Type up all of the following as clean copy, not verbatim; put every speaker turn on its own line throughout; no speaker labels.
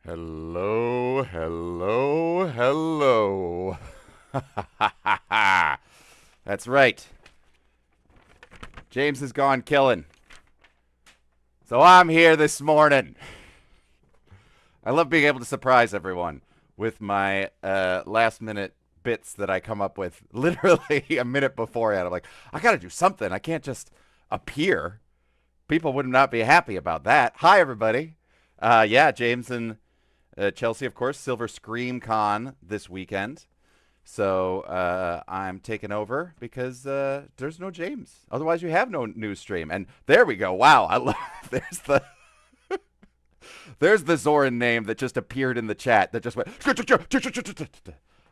Hello, hello, hello. That's right. James has gone killing. So I'm here this morning. I love being able to surprise everyone with my last minute bits that I come up with literally a minute beforehand. I'm like, I got to do something. I can't just appear. People would not be happy about that. Hi, everybody. Yeah, James and Chelsea, of course, Silver Scream Con this weekend. So I'm taking over because there's no James. Otherwise, you have no news stream. And there we go. Wow, I love. There's the Zoran name that just appeared in the chat that just went.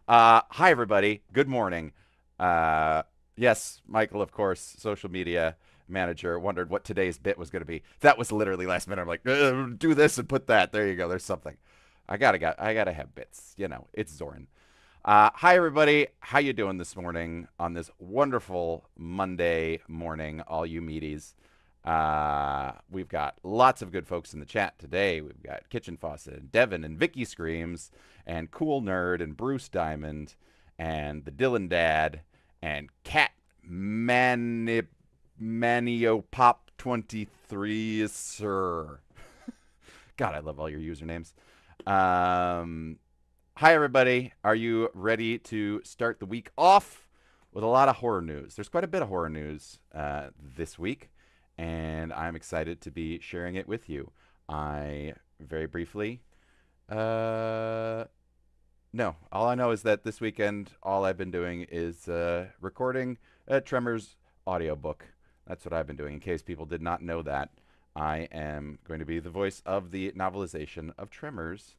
Hi everybody. Good morning. Yes, Michael, of course, social media manager, wondered what today's bit was going to be. That was literally last minute. I'm like, do this and put that. There you go. There's something. I gotta have bits. You know, it's Zoran. Hi everybody, how you doing this morning on this wonderful Monday morning, all you meaties? We've got lots of good folks in the chat today. We've got Kitchen Faucet and Devin and Vicky Screams and Cool Nerd and Bruce Diamond and the Dylan Dad and Cat Maniopop 23 Sir. God, I love all your usernames. Hi, everybody. Are you ready to start the week off with a lot of horror news? There's quite a bit of horror news this week, and I'm excited to be sharing it with you. I very briefly, no, all I know is that this weekend, all I've been doing is recording a Tremors audiobook. That's what I've been doing. In case people did not know that, I am going to be the voice of the novelization of Tremors,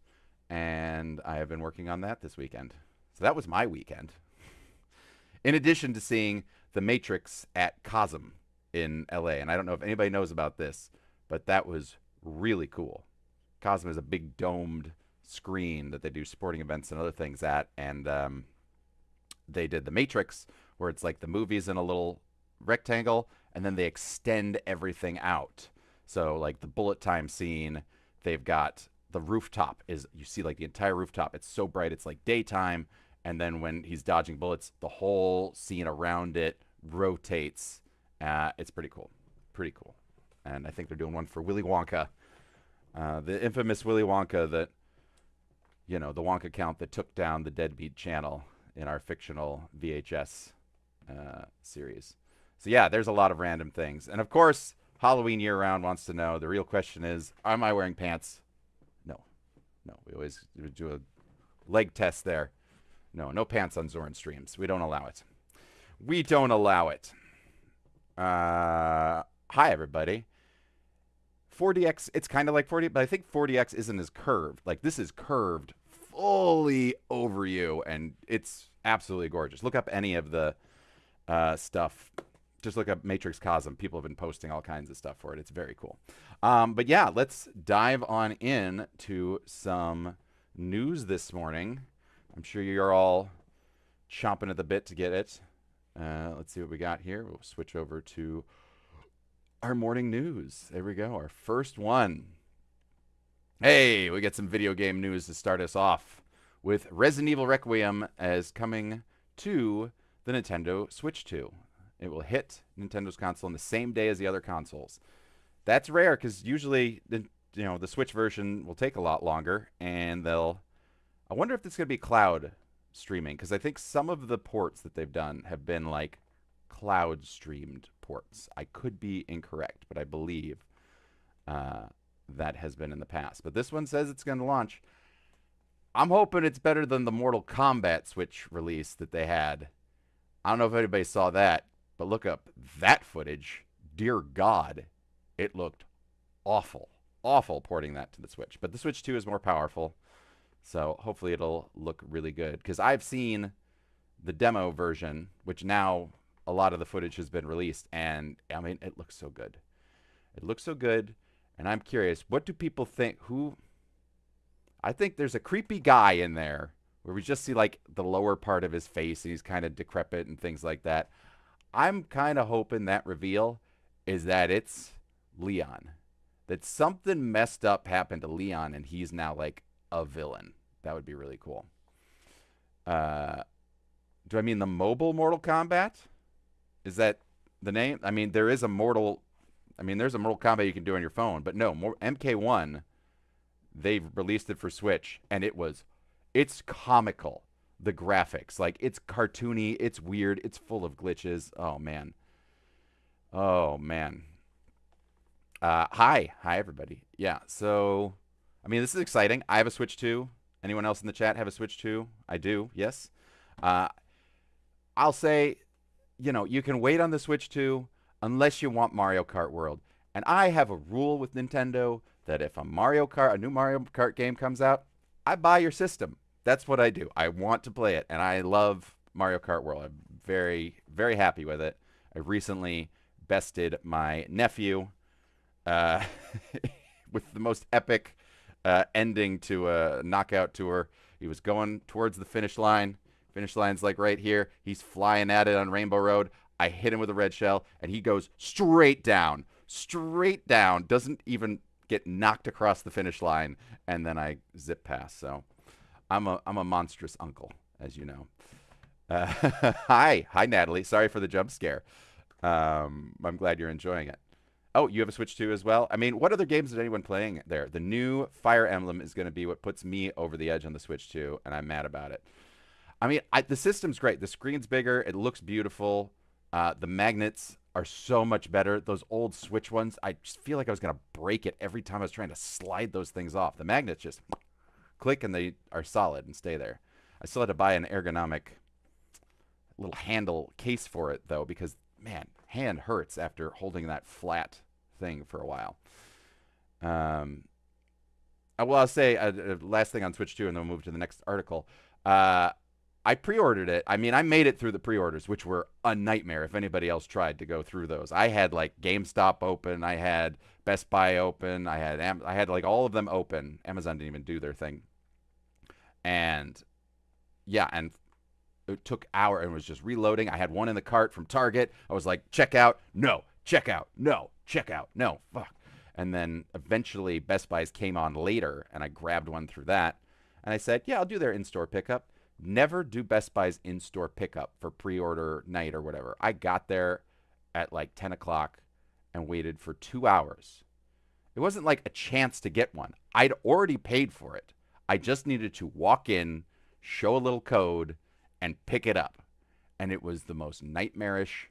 and I have been working on that this weekend. So that was my weekend. In addition to seeing The Matrix at Cosm in LA, and I don't know if anybody knows about this, but that was really cool. Cosm is a big domed screen that they do sporting events and other things at, and they did The Matrix, where it's like the movie's in a little rectangle, and then they extend everything out. So like the bullet time scene, they've got the rooftop is, you see like the entire rooftop. It's so bright, it's like daytime. And then when he's dodging bullets, the whole scene around it rotates. It's pretty cool. Pretty cool. And I think they're doing one for Willy Wonka. The infamous Willy Wonka that, you know, the Wonka count that took down the Deadbeat channel in our fictional VHS series. So yeah, there's a lot of random things. And of course, Halloween year-round wants to know, the real question is, am I wearing pants? No. We always do a leg test there. No pants on Zoran streams. We don't allow it. Hi, everybody. 4DX, it's kind of like 40, but I think 4DX isn't as curved. Like, this is curved fully over you, and it's absolutely gorgeous. Look up any of the stuff. Just look up Matrix Cosm. People have been posting all kinds of stuff for it. It's very cool. But yeah, let's dive on in to some news this morning. I'm sure you're all chomping at the bit to get it. Let's see what we got here. We'll switch over to our morning news. There we go. Our first one. Hey, we get some video game news to start us off with Resident Evil Requiem as coming to the Nintendo Switch 2. It will hit Nintendo's console on the same day as the other consoles. That's rare because usually the Switch version will take a lot longer, and I wonder if this is going to be cloud streaming, because I think some of the ports that they've done have been like cloud streamed ports. I could be incorrect, but I believe that has been in the past. But this one says it's going to launch. I'm hoping it's better than the Mortal Kombat Switch release that they had. I don't know if anybody saw that, but look up that footage. Dear God, it looked awful. Awful porting that to the Switch. But the Switch 2 is more powerful, so hopefully it'll look really good. Because I've seen the demo version, which now a lot of the footage has been released, and I mean, it looks so good. It looks so good, and I'm curious, what do people think? I think there's a creepy guy in there where we just see like the lower part of his face, and he's kind of decrepit and things like that. I'm kind of hoping that reveal is that it's Leon. That something messed up happened to Leon, and he's now like a villain. That would be really cool. Uh, do I mean the mobile Mortal Kombat? Is that the name? I mean, there is a Mortal. I mean, there's a Mortal Kombat you can do on your phone, but no, MK1. They've released it for Switch, and it's comical. The graphics, like it's cartoony, it's weird, it's full of glitches. Oh man, oh man. Hi everybody. Yeah, so I mean, this is exciting. I have a Switch 2. Anyone else in the chat have a Switch 2? I do. Yes. Uh, I'll say, you can wait on the Switch 2 unless you want Mario Kart World. And I have a rule with Nintendo that if a new Mario Kart game comes out, I buy your system. That's what I do. I want to play it, and I love Mario Kart World. I'm very, very happy with it. I recently bested my nephew uh, with the most epic ending to a knockout tour. He was going towards the finish line. Finish line's like right here. He's flying at it on Rainbow Road. I hit him with a red shell, and he goes straight down. Straight down. Doesn't even get knocked across the finish line, and then I zip past. So I'm a monstrous uncle, as you know. Hi, Natalie. Sorry for the jump scare. I'm glad you're enjoying it. Oh, you have a Switch 2 as well? I mean, what other games is anyone playing there? The new Fire Emblem is going to be what puts me over the edge on the Switch 2, and I'm mad about it. I mean, the system's great. The screen's bigger. It looks beautiful. The magnets are so much better. Those old Switch ones, I just feel like I was going to break it every time I was trying to slide those things off. The magnets just click, and they are solid and stay there. I still had to buy an ergonomic little handle case for it, though, because, man, hand hurts after holding that flat thing for a while. Well, I'll say last thing on Switch 2, and then we'll move to the next article. I pre-ordered it. I mean, I made it through the pre-orders, which were a nightmare if anybody else tried to go through those. I had like GameStop open, I had Best Buy open, I had like all of them open. Amazon didn't even do their thing. And yeah, and it took hours and was just reloading. I had one in the cart from Target. I was like, check out, no, check out, no, check out, no, fuck. And then eventually Best Buy's came on later, and I grabbed one through that. And I said, yeah, I'll do their in-store pickup. Never do Best Buy's in-store pickup for pre-order night or whatever. I got there at like 10 o'clock and waited for 2 hours. It wasn't like a chance to get one. I'd already paid for it. I just needed to walk in, show a little code, and pick it up. And it was the most nightmarish,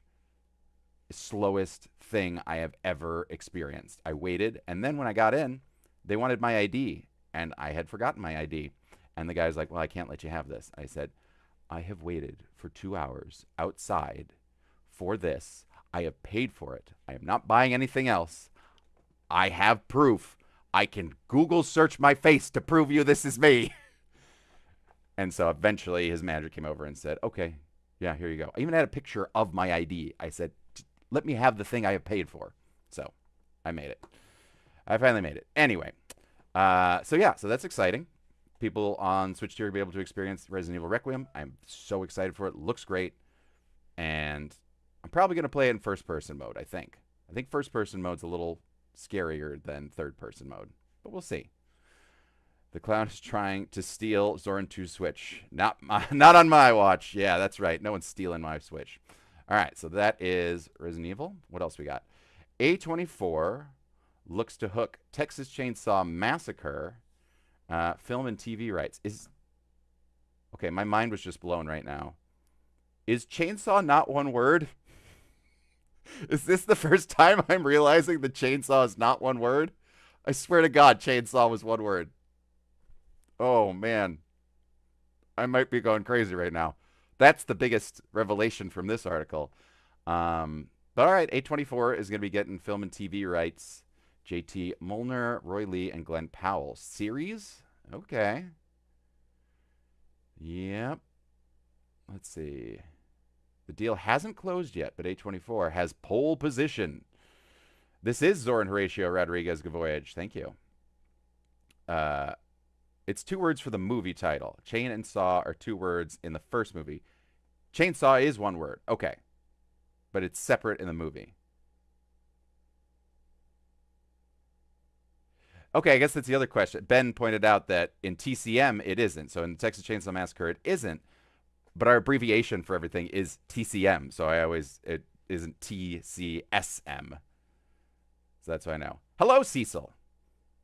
slowest thing I have ever experienced. I waited, and then when I got in, they wanted my ID, and I had forgotten my ID. And the guy's like, well, I can't let you have this. I said, I have waited for 2 hours outside for this. I have paid for it. I am not buying anything else. I have proof. I can Google search my face to prove you this is me. And so eventually his manager came over and said, okay, yeah, here you go. I even had a picture of my ID. I said, let me have the thing I have paid for. So I made it. I finally made it. Anyway, so that's exciting. People on Switch 2 will be able to experience Resident Evil Requiem. I'm so excited for it. It looks great. And I'm probably going to play it in first-person mode, I think. I think first-person mode's a little scarier than third-person mode. But we'll see. The clown is trying to steal Zoran 2's Switch. Not on my watch. Yeah, that's right. No one's stealing my Switch. All right, so that is Resident Evil. What else we got? A24 looks to hook Texas Chainsaw Massacre film and TV rights. Okay, my mind was just blown right now. Is chainsaw not one word? Is this the first time I'm realizing the chainsaw is not one word? I swear to God, chainsaw was one word. Oh, man. I might be going crazy right now. That's the biggest revelation from this article. But all right, A24 is going to be getting film and TV rights. JT Molnar, Roy Lee, and Glenn Powell. Series? Okay. Yep. Let's see. The deal hasn't closed yet, but A24 has pole position. This is Zoran Horatio Rodriguez Gavoyage. Thank you. It's 2 words for the movie title. Chain and saw are 2 words in the first movie. Chainsaw is 1 word. Okay. But it's separate in the movie. Okay, I guess that's the other question. Ben pointed out that in TCM it isn't. So in Texas Chainsaw Massacre it isn't, but our abbreviation for everything is TCM. So it isn't TCSM. So that's what I know. Hello, Cecil.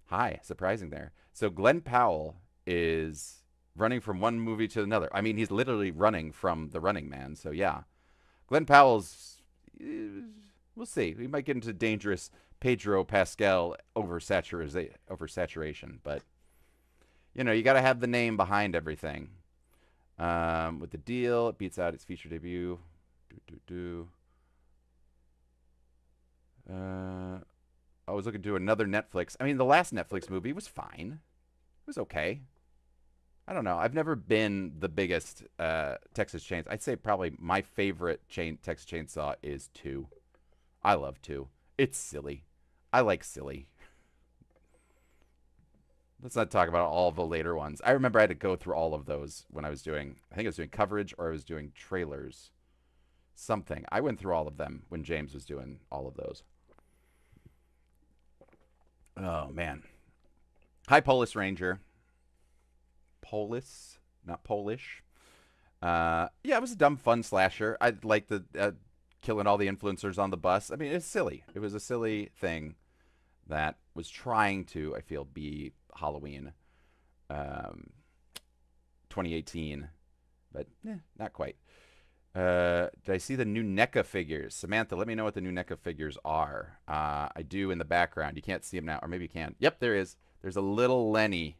Hi, surprising there. So Glenn Powell is running from one movie to another. I mean, he's literally running from the Running Man. So yeah, Glenn Powell's. We'll see. We might get into dangerous Pedro Pascal oversaturation, but you know, you got to have the name behind everything. With the deal, it beats out its feature debut. I was looking to do another Netflix. I mean, the last Netflix movie was fine. It was okay. I don't know. I've never been the biggest Texas Chainsaw. I'd say probably my favorite Texas Chainsaw is 2. I love 2. It's silly. I like silly. Let's not talk about all the later ones. I remember I had to go through all of those when I was doing, I think I was doing coverage or I was doing trailers. Something. I went through all of them when James was doing all of those. Oh, man. Hi, Polis Ranger. Polis, not Polish. Yeah, it was a dumb, fun slasher. I like the killing all the influencers on the bus. I mean, it's silly. It was a silly thing that was trying to, I feel, be Halloween 2018, but not quite. Did I see the new NECA figures? Samantha, let me know what the new NECA figures are. I do in the background. You can't see them now, or maybe you can. Yep, there is. There's a little Lenny.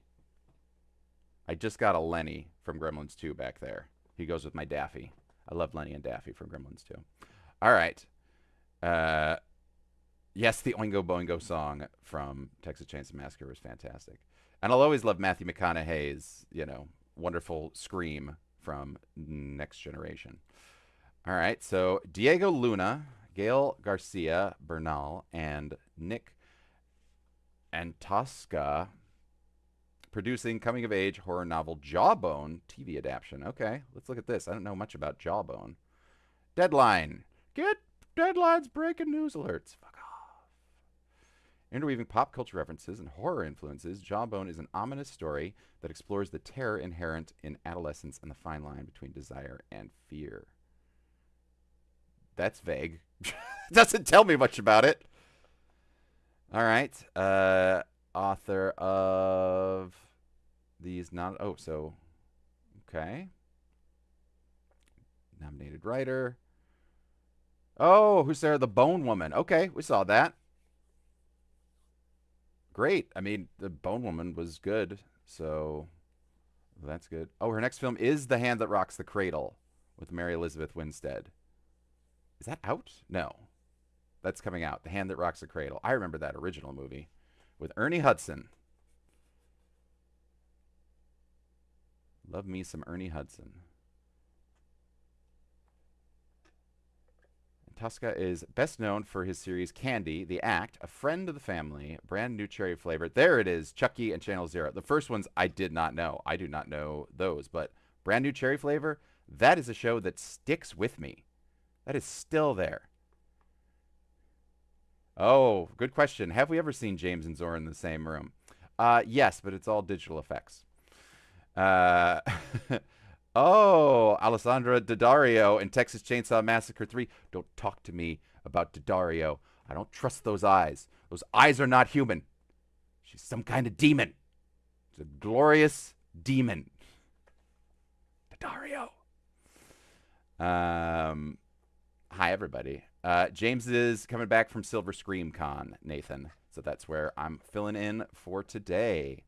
I just got a Lenny from Gremlins 2 back there. He goes with my Daffy. I love Lenny and Daffy from Gremlins 2. All right. Yes, the Oingo Boingo song from Texas Chainsaw Massacre was fantastic. And I'll always love Matthew McConaughey's, wonderful scream from Next Generation. All right, so Diego Luna, Gail Garcia Bernal, and Nick Antosca producing coming-of-age horror novel Jawbone TV adaptation. Okay, let's look at this. I don't know much about Jawbone. Deadline. Get Deadline's breaking news alerts. Fuck off. Interweaving pop culture references and horror influences, Jawbone is an ominous story that explores the terror inherent in adolescence and the fine line between desire and fear. That's vague. Doesn't tell me much about it. All right. Author of these okay. Nominated writer. Oh, who's there? The Bone Woman. Okay, we saw that. Great. I mean, the Bone Woman was good, so that's good. Oh, her next film is The Hand That Rocks the Cradle with Mary Elizabeth Winstead. Is that out? No. That's coming out. The Hand That Rocks the Cradle. I remember that original movie with Ernie Hudson. Love me some Ernie Hudson. Tosca is best known for his series Candy, The Act, A Friend of the Family, brand new cherry flavor. There it is, Chucky and Channel Zero. The first ones I did not know. I do not know those, but brand new cherry flavor, that is a show that sticks with me. That is still there. Oh, good question. Have we ever seen James and Zora in the same room? Yes, but it's all digital effects. Oh, Alessandra Daddario in Texas Chainsaw Massacre 3. Don't talk to me about Daddario. I don't trust those eyes. Those eyes are not human. She's some kind of demon. She's a glorious demon. Daddario. Hi, everybody. James is coming back from Silver Scream Con, Nathan. So that's where I'm filling in for today.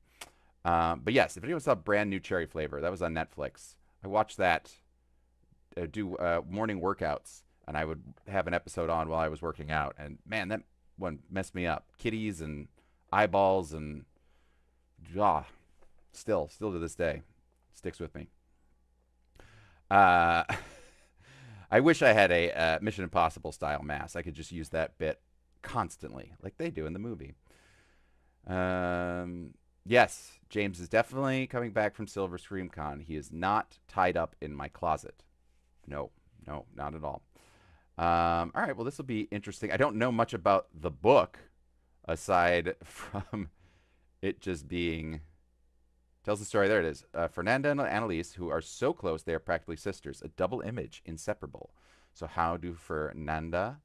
But yes, if anyone saw brand new cherry flavor, that was on Netflix. I watched that, do morning workouts, and I would have an episode on while I was working out. And man, that one messed me up. Kitties and eyeballs and still to this day, sticks with me. I wish I had a Mission Impossible style mask. I could just use that bit constantly, like they do in the movie. Yes, James is definitely coming back from Silver Scream Con. He is not tied up in my closet. No, not at all. All right, well, this will be interesting. I don't know much about the book aside from it just being tells the story. There it is. Fernanda and Annalise, who are so close they are practically sisters, a double image, inseparable. So how does Fernanda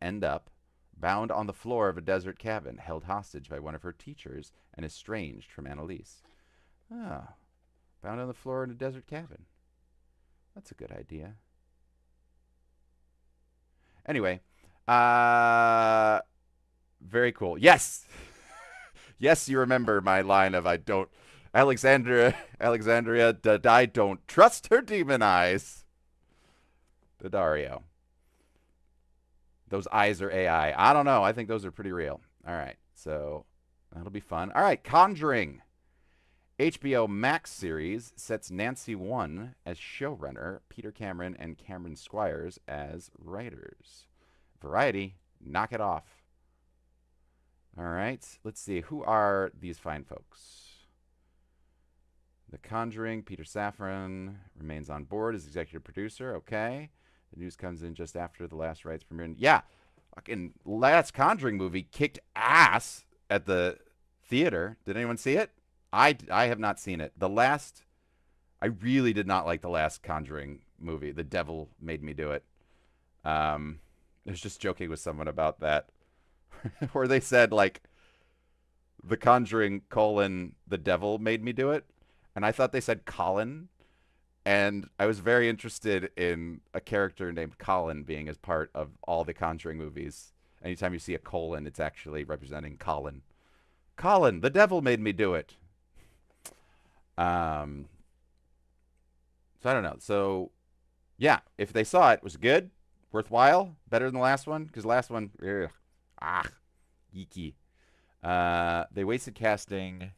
end up bound on the floor of a desert cabin, held hostage by one of her teachers and estranged from Annalise? Ah, bound on the floor in a desert cabin. That's a good idea. Anyway, very cool. Yes! Yes, you remember my line of Alexandria Dadai don't trust her demon eyes. Daddario. Those eyes are AI. I don't know. I think those are pretty real. All right. So that'll be fun. All right. Conjuring. HBO Max series sets Nancy One as showrunner, Peter Cameron and Cameron Squires as writers. Variety, knock it off. All right. Let's see. Who are these fine folks? The Conjuring, Peter Safran remains on board as executive producer. Okay. The news comes in just after the last rights premiere. Yeah. Fucking last Conjuring movie kicked ass at the theater. Did anyone see it? I have not seen it. I really did not like the last Conjuring movie. The Devil Made Me Do It. I was just joking with someone about that. Where they said, like, The Conjuring, The Devil Made Me Do It. And I thought they said Colin. And I was very interested in a character named Colin being as part of all the Conjuring movies. Anytime you see a colon, it's actually representing Colin. Colin, the devil made me do it. So I don't know. So, yeah, if they saw it, was it good? Worthwhile? Better than the last one? Because the last one, geeky. They wasted casting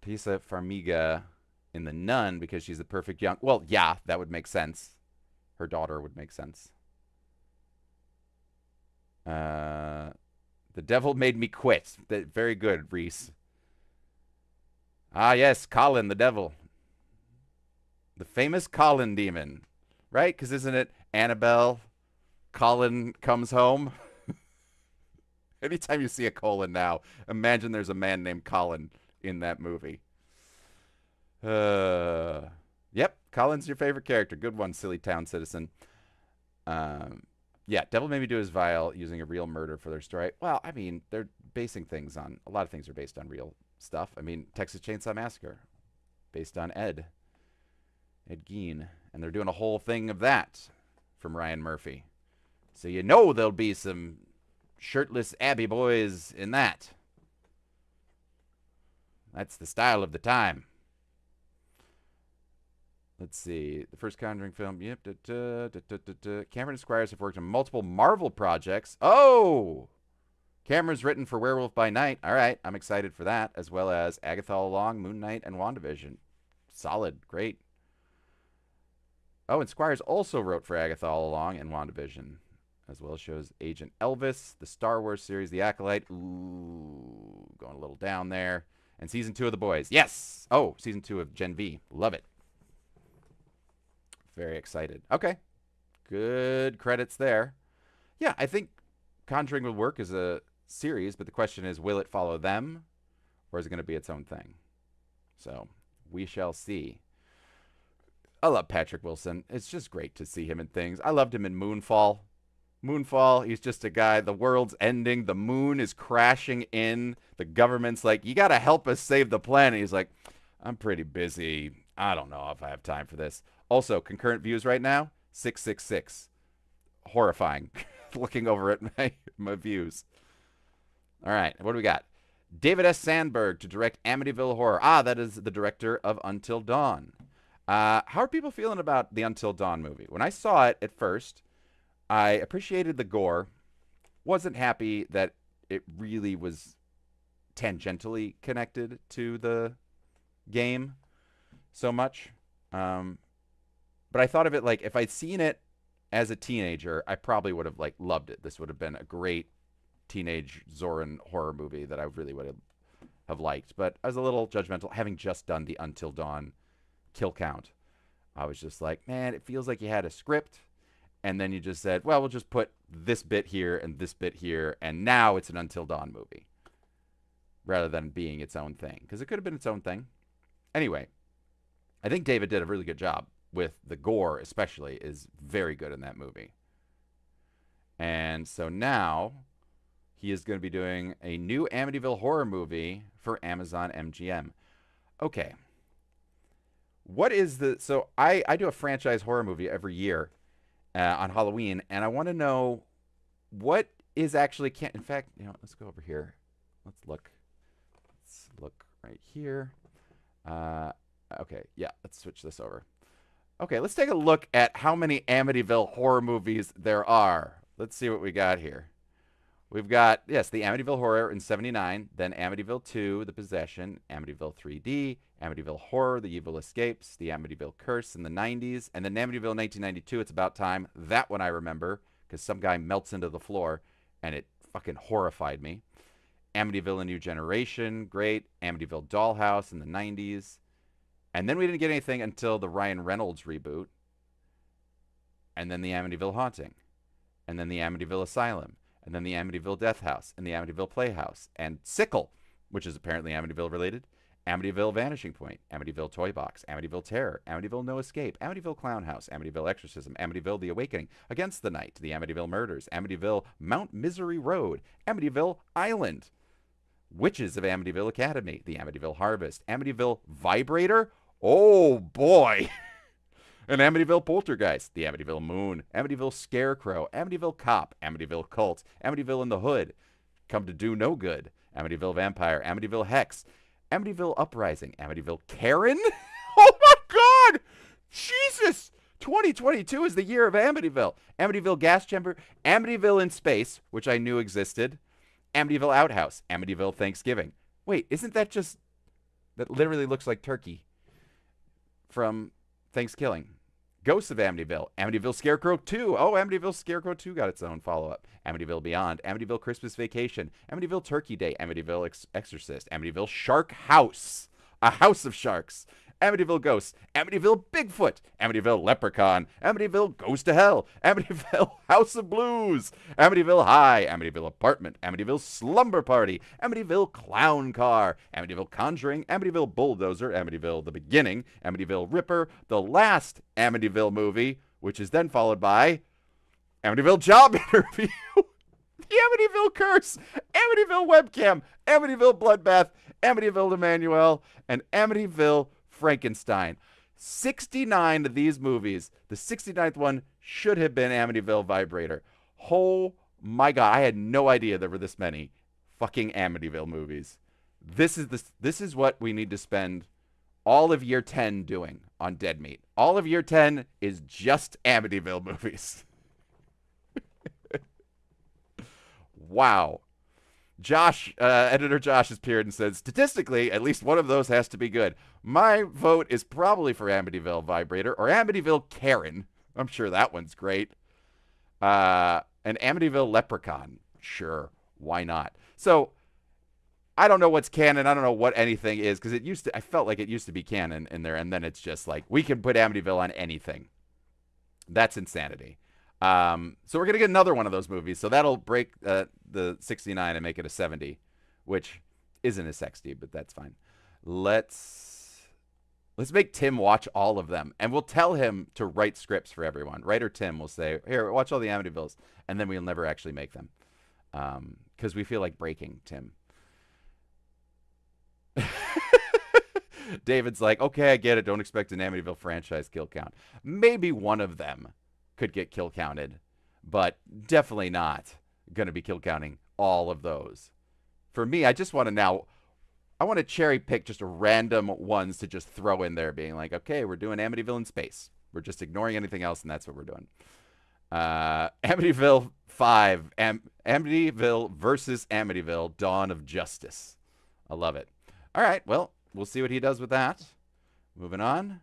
Pisa Farmiga in The Nun because she's the perfect young... Well, yeah, that would make sense. Her daughter would make sense. The Devil Made Me Quit. Very good, Reese. Ah, yes, Colin the Devil. The famous Colin demon. Right? Because isn't it Annabelle, Colin comes home? Anytime you see a colon now, imagine there's a man named Colin in that movie. Yep, Colin's your favorite character. Good one, silly town citizen. Yeah, Devil Made Me Do His Vile using a real murder for their story. Well, I mean, they're basing things on... A lot of things are based on real stuff. I mean, Texas Chainsaw Massacre, based on Ed Gein. And they're doing a whole thing of that from Ryan Murphy. So you know there'll be some shirtless Abbey boys in that. That's the style of the time. Let's see. The first Conjuring film. Yep. Cameron and Squires have worked on multiple Marvel projects. Oh! Cameron's written for Werewolf by Night. All right. I'm excited for that. As well as Agatha All Along, Moon Knight, and WandaVision. Solid. Great. Oh, and Squires also wrote for Agatha All Along and WandaVision. As well as shows Agent Elvis, the Star Wars series, The Acolyte. Ooh. Going a little down there. And season 2 of The Boys. Yes! Oh, season 2 of Gen V. Love it. Very excited. Okay. Good credits there. Yeah, I think Conjuring will work as a series, but the question is, will it follow them, or is it going to be its own thing? So, we shall see. I love Patrick Wilson. It's just great to see him in things. I loved him in Moonfall. Moonfall, he's just a guy. The world's ending. The moon is crashing in. The government's like, you got to help us save the planet. He's like, I'm pretty busy. I don't know if I have time for this. Also, concurrent views right now, 666. Horrifying. Looking over at my views. All right, what do we got? David S. Sandberg to direct Amityville Horror. Ah, that is the director of Until Dawn. How are people feeling about the Until Dawn movie? When I saw it at first, I appreciated the gore. Wasn't happy that it really was tangentially connected to the game so much. But I thought of it like, if I'd seen it as a teenager, I probably would have like loved it. This would have been a great teenage Zoran horror movie that I really would have liked. But I was a little judgmental, having just done the Until Dawn kill count. I was just like, man, it feels like you had a script, and then you just said, well, we'll just put this bit here and this bit here, and now it's an Until Dawn movie. rather than being its own thing, because it could have been its own thing. Anyway, I think David did a really good job with the gore, especially, is very good in that movie. And so now he is going to be doing a new Amityville horror movie for Amazon MGM. Okay. What is the... So I do a franchise horror movie every year on Halloween, and I want to know what is actually... In fact, let's go over here. Let's look. Let's look right here. Okay, yeah, let's switch this over. Okay, let's take a look at how many Amityville horror movies there are. Let's see what we got here. We've got, yes, the Amityville Horror in 79, then Amityville 2, The Possession, Amityville 3D, Amityville Horror, The Evil Escapes, The Amityville Curse in the 90s, and then Amityville 1992, It's About Time. That one I remember, because some guy melts into the floor, and it fucking horrified me. Amityville A New Generation, great. Amityville Dollhouse in the 90s. And then we didn't get anything until the Ryan Reynolds reboot. And then the Amityville Haunting. And then the Amityville Asylum. And then the Amityville Death House. And the Amityville Playhouse. And Sickle, which is apparently Amityville related. Amityville Vanishing Point. Amityville Toy Box. Amityville Terror. Amityville No Escape. Amityville Clown House. Amityville Exorcism. Amityville The Awakening. Against the Night. The Amityville Murders. Amityville Mount Misery Road. Amityville Island. Witches of Amityville Academy. The Amityville Harvest. Amityville Vibrator. Oh, boy. An Amityville Poltergeist, The Amityville Moon, Amityville Scarecrow, Amityville Cop, Amityville Cult, Amityville in the Hood, Come to Do No Good, Amityville Vampire, Amityville Hex, Amityville Uprising, Amityville Karen? Oh, my God! Jesus! 2022 is the year of Amityville. Amityville Gas Chamber, Amityville in Space, which I knew existed, Amityville Outhouse, Amityville Thanksgiving. Wait, isn't that just... That literally looks like turkey from Thanksgiving. Ghosts of Amityville. Amityville Scarecrow 2. Oh, Amityville Scarecrow 2 got its own follow-up. Amityville Beyond. Amityville Christmas Vacation. Amityville Turkey Day. Amityville Exorcist. Amityville Shark House. A House of Sharks. Amityville Ghosts. Amityville Bigfoot. Amityville Leprechaun. Amityville Goes to Hell. Amityville House of Blues. Amityville High. Amityville Apartment. Amityville Slumber Party. Amityville Clown Car. Amityville Conjuring. Amityville Bulldozer. Amityville The Beginning. Amityville Ripper. The last Amityville movie, which is then followed by Amityville Job Interview. The Amityville Curse. Amityville Webcam. Amityville Bloodbath. Amityville Emmanuel. And Amityville Frankenstein. 69 of these movies. The 69th one should have been Amityville Vibrator. Oh my God, I had no idea there were this many fucking Amityville movies. This is what we need to spend all of year 10 doing on Dead Meat. All of year 10 is just Amityville movies. Wow. Josh, editor Josh has appeared and said, statistically, at least one of those has to be good. My vote is probably for Amityville Vibrator or Amityville Karen. I'm sure that one's great. And Amityville Leprechaun. Sure, why not? So, I don't know what's canon. I don't know what anything is because I felt like it used to be canon in there, and then it's just like, we can put Amityville on anything. That's insanity. So we're going to get another one of those movies. So that'll break the 69 and make it a 70, which isn't a 60, but that's fine. Let's make Tim watch all of them, and we'll tell him to write scripts for everyone. Writer Tim will say, here, watch all the Amityvilles, and then we'll never actually make them because we feel like breaking Tim. David's like, okay, I get it. Don't expect an Amityville franchise kill count. Maybe one of them could get kill counted, but definitely not going to be kill counting all of those. For me, I just want to cherry pick just random ones to just throw in there, being like, okay, we're doing Amityville in space. We're just ignoring anything else, and that's what we're doing. Amityville 5, Amityville versus Amityville, Dawn of Justice. I love it. All right, well, we'll see what he does with that. Moving on.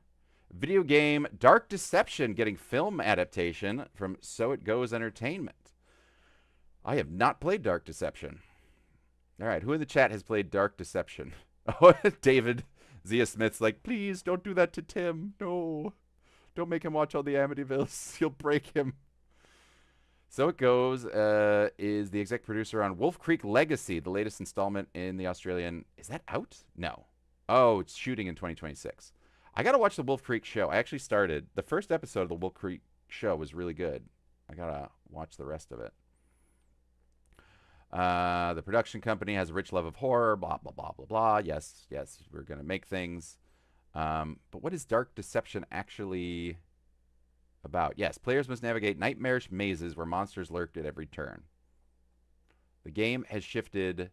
Video game Dark Deception getting film adaptation from So It Goes Entertainment. I have not played Dark Deception. All right, who in the chat has played Dark Deception? Oh, David Zia Smith's like, please don't do that to Tim. No. Don't make him watch all the Amityvilles. You'll break him. So It Goes is the exec producer on Wolf Creek Legacy, the latest installment in the Australian. Is that out? No. Oh, it's shooting in 2026. I got to watch the Wolf Creek show. I actually started. The first episode of the Wolf Creek show was really good. I got to watch the rest of it. The production company has a rich love of horror, blah, blah, blah, blah, blah. Yes, yes, we're going to make things. But what is Dark Deception actually about? Yes, players must navigate nightmarish mazes where monsters lurk at every turn. The game has shifted,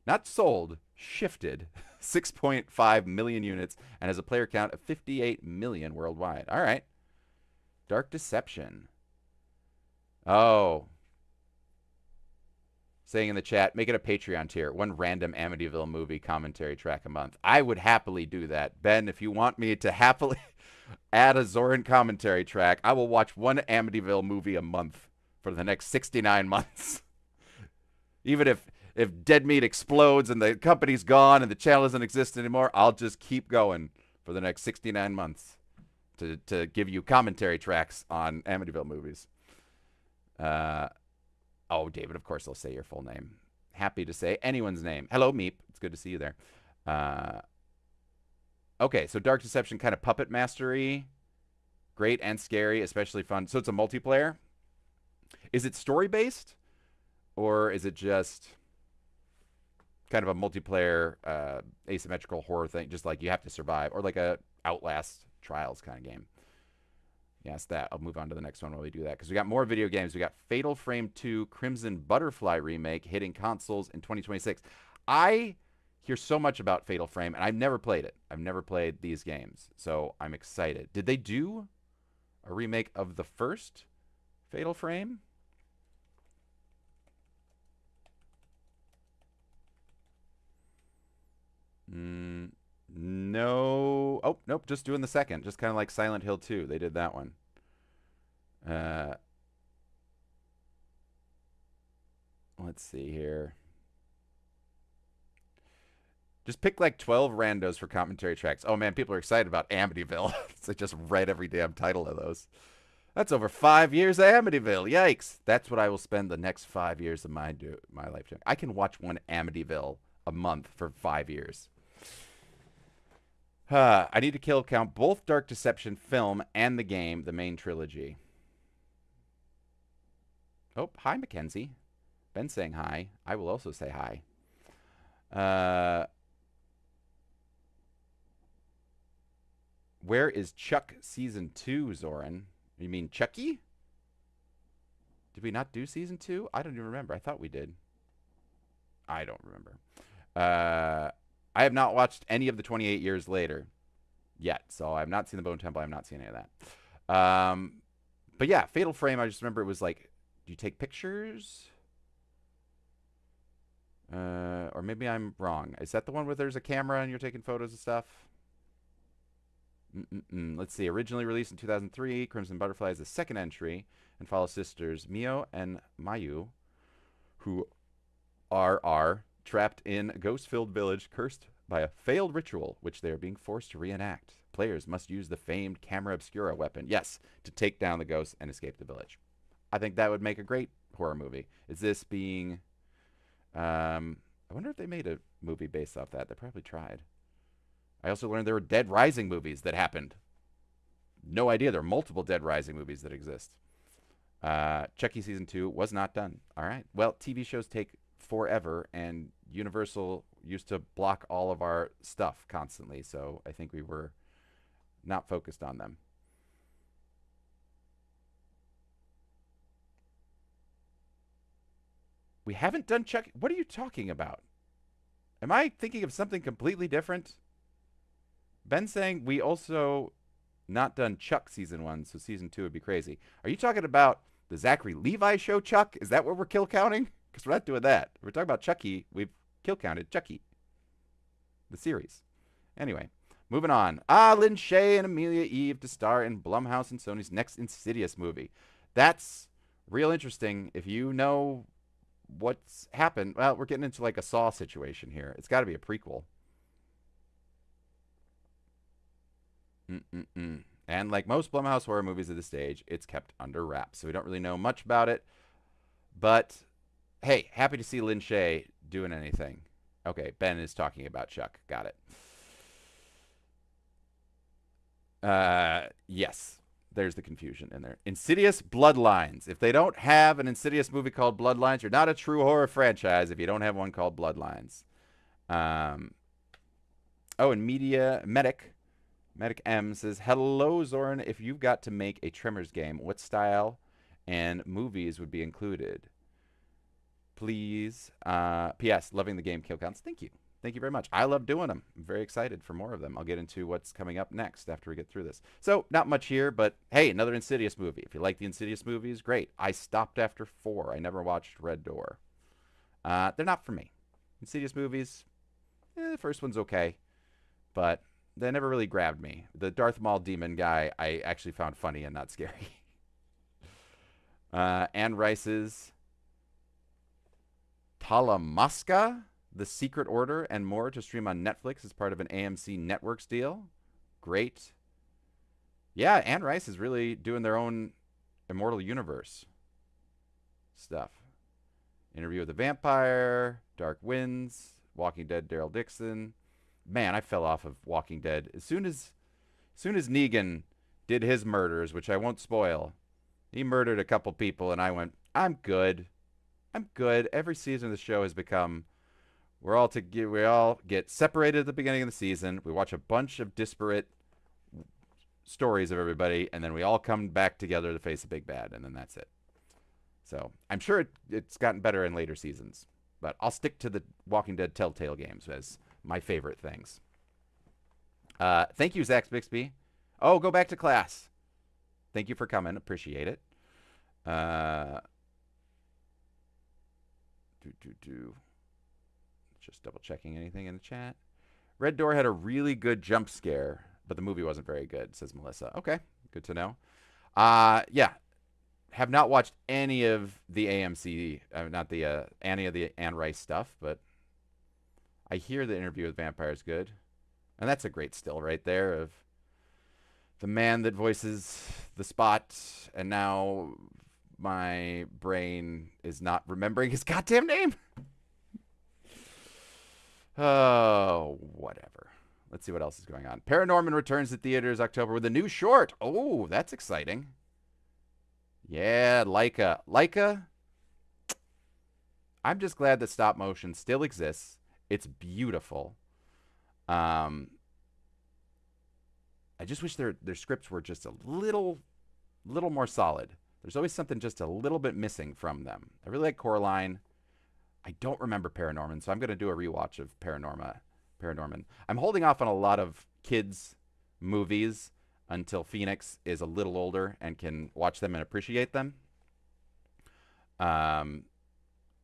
not sold, shifted 6.5 million units and has a player count of 58 million worldwide. All right. Dark Deception. Oh. Saying in the chat, make it a Patreon tier. One random Amityville movie commentary track a month. I would happily do that. Ben, if you want me to happily add a Zoran commentary track, I will watch one Amityville movie a month for the next 69 months. Even if Dead Meat explodes and the company's gone and the channel doesn't exist anymore, I'll just keep going for the next 69 months to give you commentary tracks on Amityville movies. Oh, David, of course they'll say your full name. Happy to say anyone's name. Hello, Meep. It's good to see you there. Okay, so Dark Deception, kind of puppet mastery. Great and scary, especially fun. So it's a multiplayer. Is it story-based? Or is it just kind of a multiplayer asymmetrical horror thing? Just like you have to survive. Or like a Outlast Trials kind of game. Yes, that. I'll move on to the next one while we do that. Because we got more video games. We got Fatal Frame 2 Crimson Butterfly remake hitting consoles in 2026. I hear so much about Fatal Frame, and I've never played it. I've never played these games. So I'm excited. Did they do a remake of the first Fatal Frame? No. Oh, nope. Just doing the second. Just kind of like Silent Hill 2. They did that one. Let's see here. Just pick like 12 randos for commentary tracks. Oh, man. People are excited about Amityville. So I just read every damn title of those. That's over 5 years of Amityville. Yikes. That's what I will spend the next 5 years of my life doing. I can watch one Amityville a month for 5 years. I need to kill count both Dark Deception film and the game, the main trilogy. Oh, hi, Mackenzie. Ben saying hi. I will also say hi. Where is Chuck Season 2, Zoran? You mean Chucky? Did we not do Season 2? I don't even remember. I thought we did. I don't remember. I have not watched any of the 28 Years Later yet, so I've not seen the Bone Temple. I've not seen any of that. But yeah, Fatal Frame, I just remember it was like, do you take pictures? Or maybe I'm wrong. Is that the one where there's a camera and you're taking photos of stuff? Let's see. Originally released in 2003, Crimson Butterfly is the second entry and follows sisters Mio and Mayu, who are trapped in a ghost-filled village cursed by a failed ritual, which they are being forced to reenact. Players must use the famed Camera Obscura weapon, yes, to take down the ghosts and escape the village. I think that would make a great horror movie. Is this being... I wonder if they made a movie based off that. They probably tried. I also learned there were Dead Rising movies that happened. No idea. There are multiple Dead Rising movies that exist. Chucky Season 2 was not done. All right. Well, TV shows take forever, and Universal used to block all of our stuff constantly, so I think we were not focused on them. We haven't done Chucky. What are you talking about? Am I thinking of something completely different? Ben's saying we also not done Chuck Season 1, so Season 2 would be crazy. Are you talking about the Zachary Levi show, Chuck? Is that what we're kill counting? Because we're not doing that. We're talking about Chucky. We've kill counted Chucky. The series. Anyway, moving on. Lynn Shay and Amelia Eve to star in Blumhouse and Sony's next Insidious movie. That's real interesting. If you know what's happened, well, we're getting into like a Saw situation here. It's got to be a prequel. And like most Blumhouse horror movies at this stage, it's kept under wraps. So we don't really know much about it. But hey, happy to see Lin Shaye doing anything. Okay, Ben is talking about Chuck. Got it. Yes. There's the confusion in there. Insidious Bloodlines. If they don't have an Insidious movie called Bloodlines, you're not a true horror franchise if you don't have one called Bloodlines. Oh, and Medic M says, hello, Zoran. If you've got to make a Tremors game, what style and movies would be included? Please. P.S. Loving the game kill counts. Thank you. Thank you very much. I love doing them. I'm very excited for more of them. I'll get into what's coming up next after we get through this. So, not much here, but hey, another Insidious movie. If you like the Insidious movies, great. I stopped after 4. I never watched Red Door. They're not for me. Insidious movies, the first one's okay, but they never really grabbed me. The Darth Maul demon guy I actually found funny and not scary. Anne Rice's Talamasca, The Secret Order, and more to stream on Netflix as part of an AMC Networks deal. Great. Yeah, Anne Rice is really doing their own Immortal Universe stuff. Interview with the Vampire, Dark Winds, Walking Dead, Daryl Dixon. Man, I fell off of Walking Dead. As soon as Negan did his murders, which I won't spoil, he murdered a couple people, and I went, I'm good. I'm good. Every season of the show has become, we all get separated at the beginning of the season. We watch a bunch of disparate stories of everybody, and then we all come back together to face a big bad, and then that's it. So I'm sure it's gotten better in later seasons, but I'll stick to the Walking Dead Telltale games as my favorite things. Thank you, Zach Bixby. Oh, go back to class. Thank you for coming. Appreciate it. Just double checking anything in the chat. Red Door had a really good jump scare, but the movie wasn't very good, says Melissa. Okay, good to know. Yeah, have not watched any of the AMC, not the any of the Anne Rice stuff, but I hear the Interview with Vampire is good, and that's a great still right there of the man that voices the Spot, and now my brain is not remembering his goddamn name. Oh, whatever. Let's see what else is going on. Paranorman returns to theaters October with a new short. Oh, that's exciting. Yeah, Leica. I'm just glad that stop motion still exists. It's beautiful. I just wish their scripts were just a little more solid. There's always something just a little bit missing from them. I really like Coraline. I don't remember Paranorman, so I'm going to do a rewatch of Paranorman. I'm holding off on a lot of kids' movies until Phoenix is a little older and can watch them and appreciate them.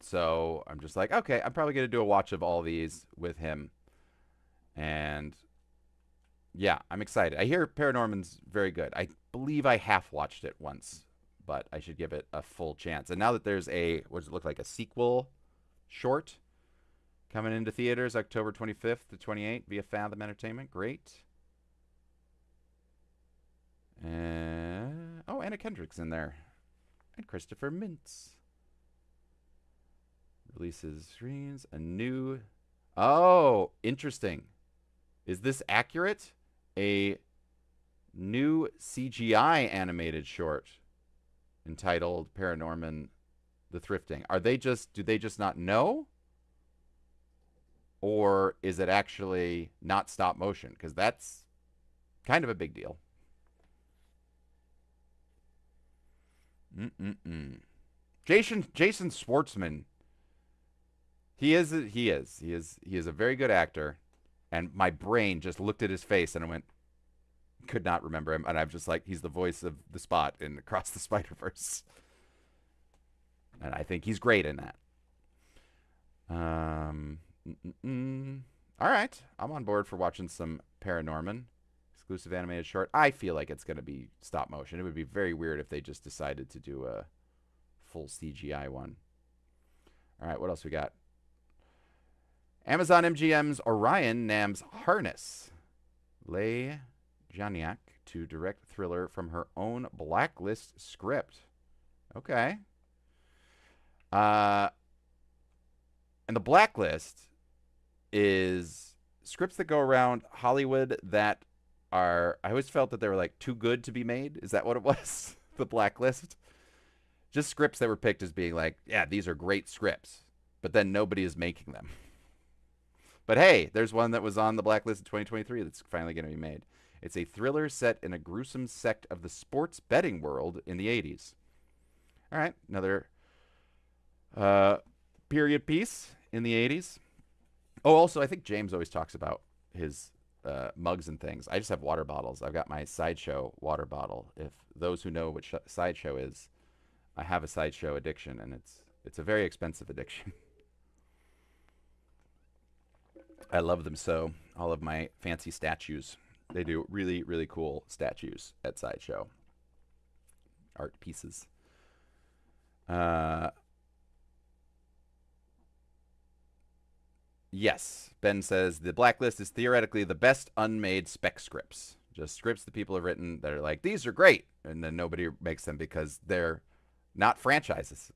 So I'm just like, okay, I'm probably going to do a watch of all these with him. And yeah, I'm excited. I hear Paranorman's very good. I believe I half watched it once, but I should give it a full chance. And now that there's a, what does it look like, a sequel short coming into theaters October 25th to 28th via Fathom Entertainment. Great. Oh, Anna Kendrick's in there. And Christopher Mintz. Releases screens. A new... Oh, interesting. Is this accurate? A new CGI animated short entitled Paranorman the Thrifting. Do they just not know? Or is it actually not stop motion? Because that's kind of a big deal. Jason Schwartzman. He is a very good actor, and my brain just looked at his face and I went, could not remember him, and I'm just like, he's the voice of the Spot in Across the Spider-Verse, and I think he's great in that. All right, I'm on board for watching some Paranorman exclusive animated short. I feel like it's going to be stop motion. It would be very weird if they just decided to do a full CGI one. All right, what else we got? Amazon MGM's Orion NAM's Harness. Leigh Janiak to direct thriller from her own Blacklist script. Okay. And the Blacklist is scripts that go around Hollywood that are, I always felt that they were like too good to be made. Is that what it was? The Blacklist? Just scripts that were picked as being like, yeah, these are great scripts, but then nobody is making them. But hey, there's one that was on the Blacklist in 2023 that's finally going to be made. It's a thriller set in a gruesome sect of the sports betting world in the 80s. All right, another period piece in the 80s. Oh, also, I think James always talks about his mugs and things. I just have water bottles. I've got my Sideshow water bottle. If those who know what Sideshow is, I have a Sideshow addiction, and it's a very expensive addiction. I love them so. All of my fancy statues. They do really, really cool statues at Sideshow. Art pieces. Yes, Ben says the Blacklist is theoretically the best unmade spec scripts. Just scripts that people have written that are like, these are great, and then nobody makes them because they're not franchises.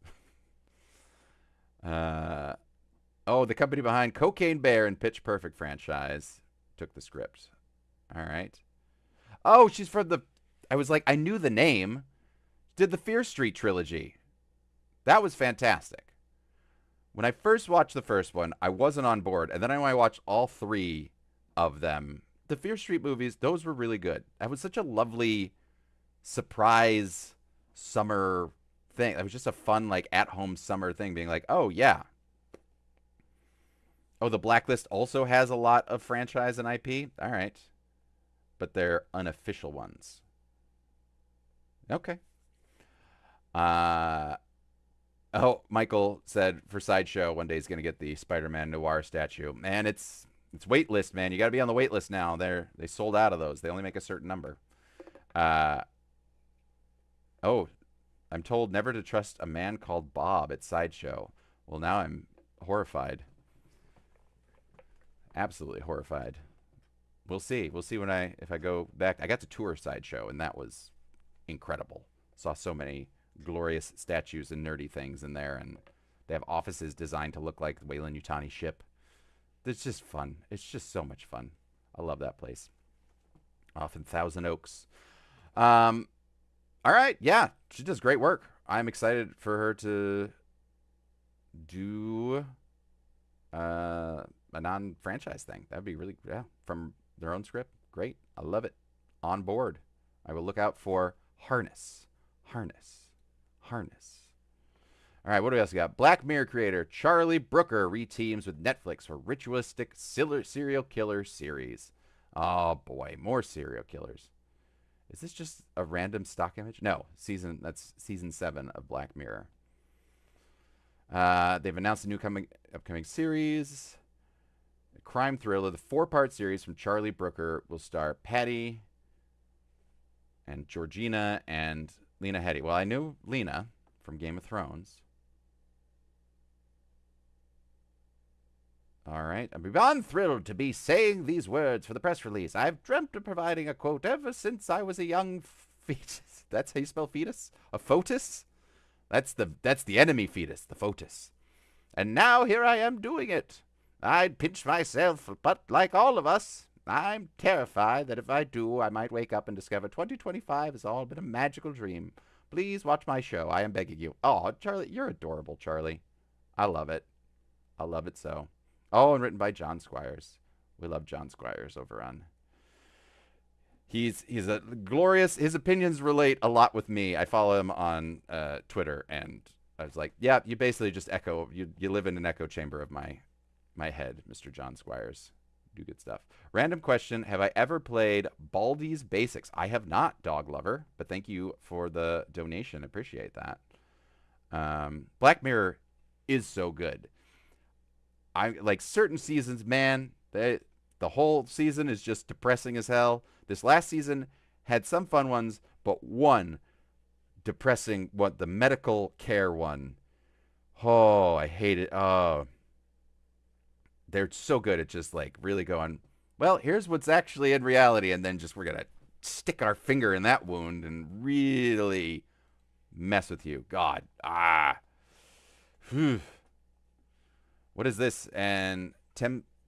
Oh, the company behind Cocaine Bear and Pitch Perfect franchise took the script. All right. Oh, she's from the... I was like, I knew the name. Did the Fear Street trilogy. That was fantastic. When I first watched the first one, I wasn't on board. And then when I watched all three of them, the Fear Street movies, those were really good. That was such a lovely surprise summer thing. It was just a fun, like, at-home summer thing, being like, oh, yeah. Oh, the Blacklist also has a lot of franchise and IP? All right. But they're unofficial ones. Okay. Oh, Michael said for Sideshow one day he's going to get the Spider-Man Noir statue. Man, it's waitlist, man. You got to be on the waitlist now. They sold out of those. They only make a certain number. Oh, I'm told never to trust a man called Bob at Sideshow. Well, now I'm horrified. Absolutely horrified. We'll see. We'll see if I go back. I got to tour Sideshow, and that was incredible. Saw so many glorious statues and nerdy things in there, and they have offices designed to look like the Weyland-Yutani ship. It's just fun. It's just so much fun. I love that place. Off in Thousand Oaks. All right, yeah, she does great work. I'm excited for her to do a non-franchise thing. That'd be really, yeah, from their own script. Great. I love it. On board. I will look out for Harness. All right, what do we else got? Black Mirror creator Charlie Brooker reteams with Netflix for ritualistic serial killer series. Oh boy, more serial killers. Is this just a random stock image? No, that's season 7 of Black Mirror. They've announced a new upcoming series. A crime thriller. The 4-part series from Charlie Brooker will star Patty and Georgina and Lena Headey. Well, I knew Lena from Game of Thrones. All right. I'm beyond thrilled to be saying these words for the press release. I've dreamt of providing a quote ever since I was a young fetus. That's how you spell fetus? A foetus? That's the enemy fetus, the foetus. And now here I am doing it. I'd pinch myself, but like all of us, I'm terrified that if I do, I might wake up and discover 2025 has all been a magical dream. Please watch my show. I am begging you. Oh, Charlie, you're adorable, Charlie. I love it. I love it so. Oh, and written by John Squires. We love John Squires over on. He's a glorious. His opinions relate a lot with me. I follow him on Twitter, and I was like, yeah, you basically just echo. You live in an echo chamber of my head, Mr. John Squires. Do good stuff. Random question: have I ever played Baldi's Basics? I have not, Dog Lover, but thank you for the donation. Appreciate that. Black Mirror is so good. I like certain seasons, man. The whole season is just depressing as hell. This last season had some fun ones, but one depressing one, the medical care one. Oh, I hate it. Oh. They're so good at just like really going, well, here's what's actually in reality, and then just we're gonna stick our finger in that wound and really mess with you. God. Whew. What is this? And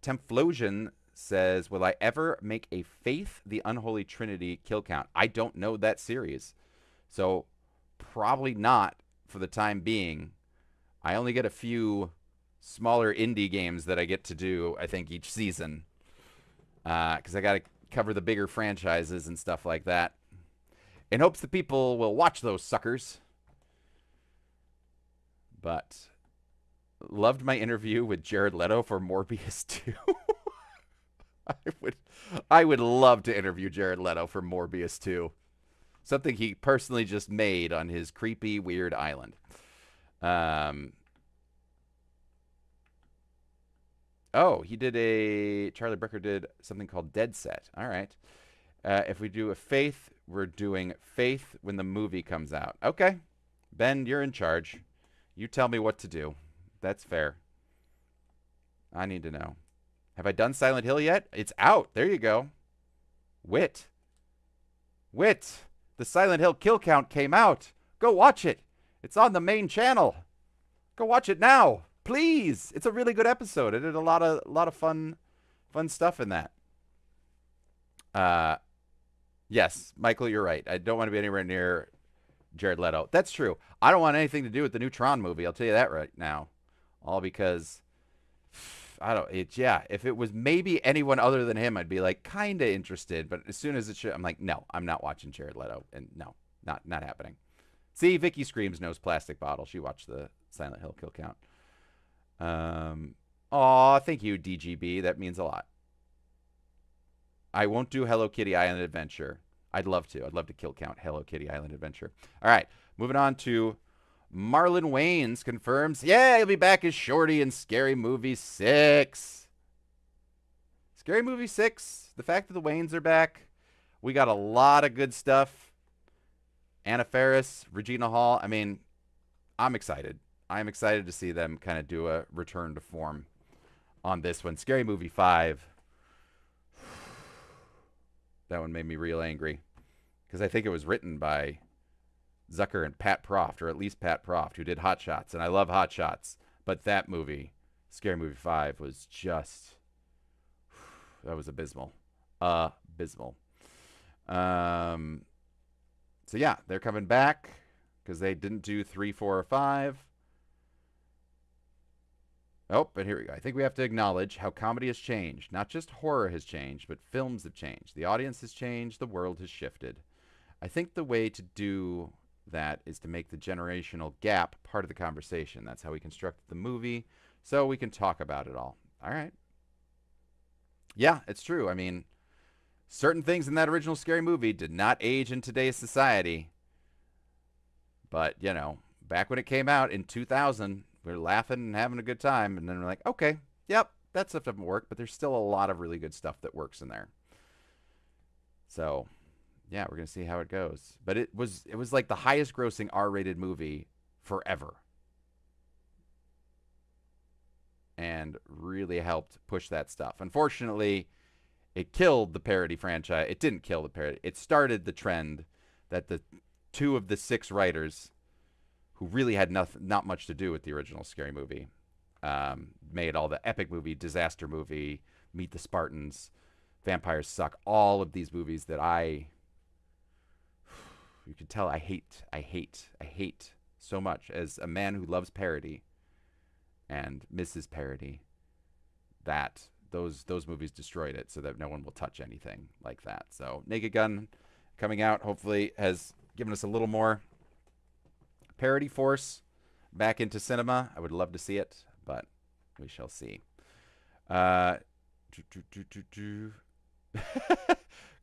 Templosion says, will I ever make a Faith the Unholy Trinity kill count? I don't know that series. So probably not for the time being. I only get a few smaller indie games that I get to do, I think, each season. Because I got to cover the bigger franchises and stuff like that. In hopes that people will watch those suckers. But loved my interview with Jared Leto for Morbius 2. I would love to interview Jared Leto for Morbius 2. Something he personally just made on his creepy, weird island. Oh, he did Charlie Brooker did something called Dead Set. All right. If we do a Faith, we're doing Faith when the movie comes out. Okay. Ben, you're in charge. You tell me what to do. That's fair. I need to know. Have I done Silent Hill yet? It's out. There you go. Wit. The Silent Hill kill count came out. Go watch it. It's on the main channel. Go watch it now. Please. It's a really good episode. It did a lot of fun stuff in that. Yes, Michael, you're right. I don't want to be anywhere near Jared Leto. That's true. I don't want anything to do with the new Tron movie. I'll tell you that right now. All because if it was maybe anyone other than him, I'd be like kind of interested. But as soon as I'm like, no, I'm not watching Jared Leto. And no, not happening. See, Vicky Screams knows Plastic Bottle. She watched the Silent Hill kill count. Aw, thank you, DGB. That means a lot. I won't do Hello Kitty Island Adventure. I'd love to. I'd love to kill count Hello Kitty Island Adventure. All right, moving on to Marlon Wayans confirms, yeah, he'll be back as Shorty in Scary Movie 6. Scary Movie 6, the fact that the Wayans are back, we got a lot of good stuff. Anna Faris, Regina Hall. I mean, I'm excited. I'm excited to see them kind of do a return to form on this one. Scary Movie 5. That one made me real angry because I think it was written by Zucker and Pat Proft, or at least Pat Proft, who did Hot Shots, and I love Hot Shots, but that movie, Scary Movie 5, was just, that was abysmal. Abysmal. So yeah, they're coming back because they didn't do 3, 4, or 5. Oh, but here we go. I think we have to acknowledge how comedy has changed. Not just horror has changed, but films have changed. The audience has changed. The world has shifted. I think the way to do that is to make the generational gap part of the conversation. That's how we constructed the movie, so we can talk about it all. All right. Yeah, it's true. I mean, certain things in that original Scary Movie did not age in today's society. But, you know, back when it came out in 2000, we were laughing and having a good time. And then we're like, okay, yep, that stuff doesn't work. But there's still a lot of really good stuff that works in there. So, yeah, we're going to see how it goes. But it was like the highest grossing R-rated movie forever. And really helped push that stuff. Unfortunately, it killed the parody franchise. It didn't kill the parody. It started the trend that the 2 of the 6 writers who really had not much to do with the original Scary Movie made all the epic movie, disaster movie, Meet the Spartans, Vampires Suck, all of these movies that you can tell I hate so much as a man who loves parody and misses parody, that those movies destroyed it so that no one will touch anything like that. So Naked Gun coming out hopefully has given us a little more parody force back into cinema. I would love to see it, but we shall see.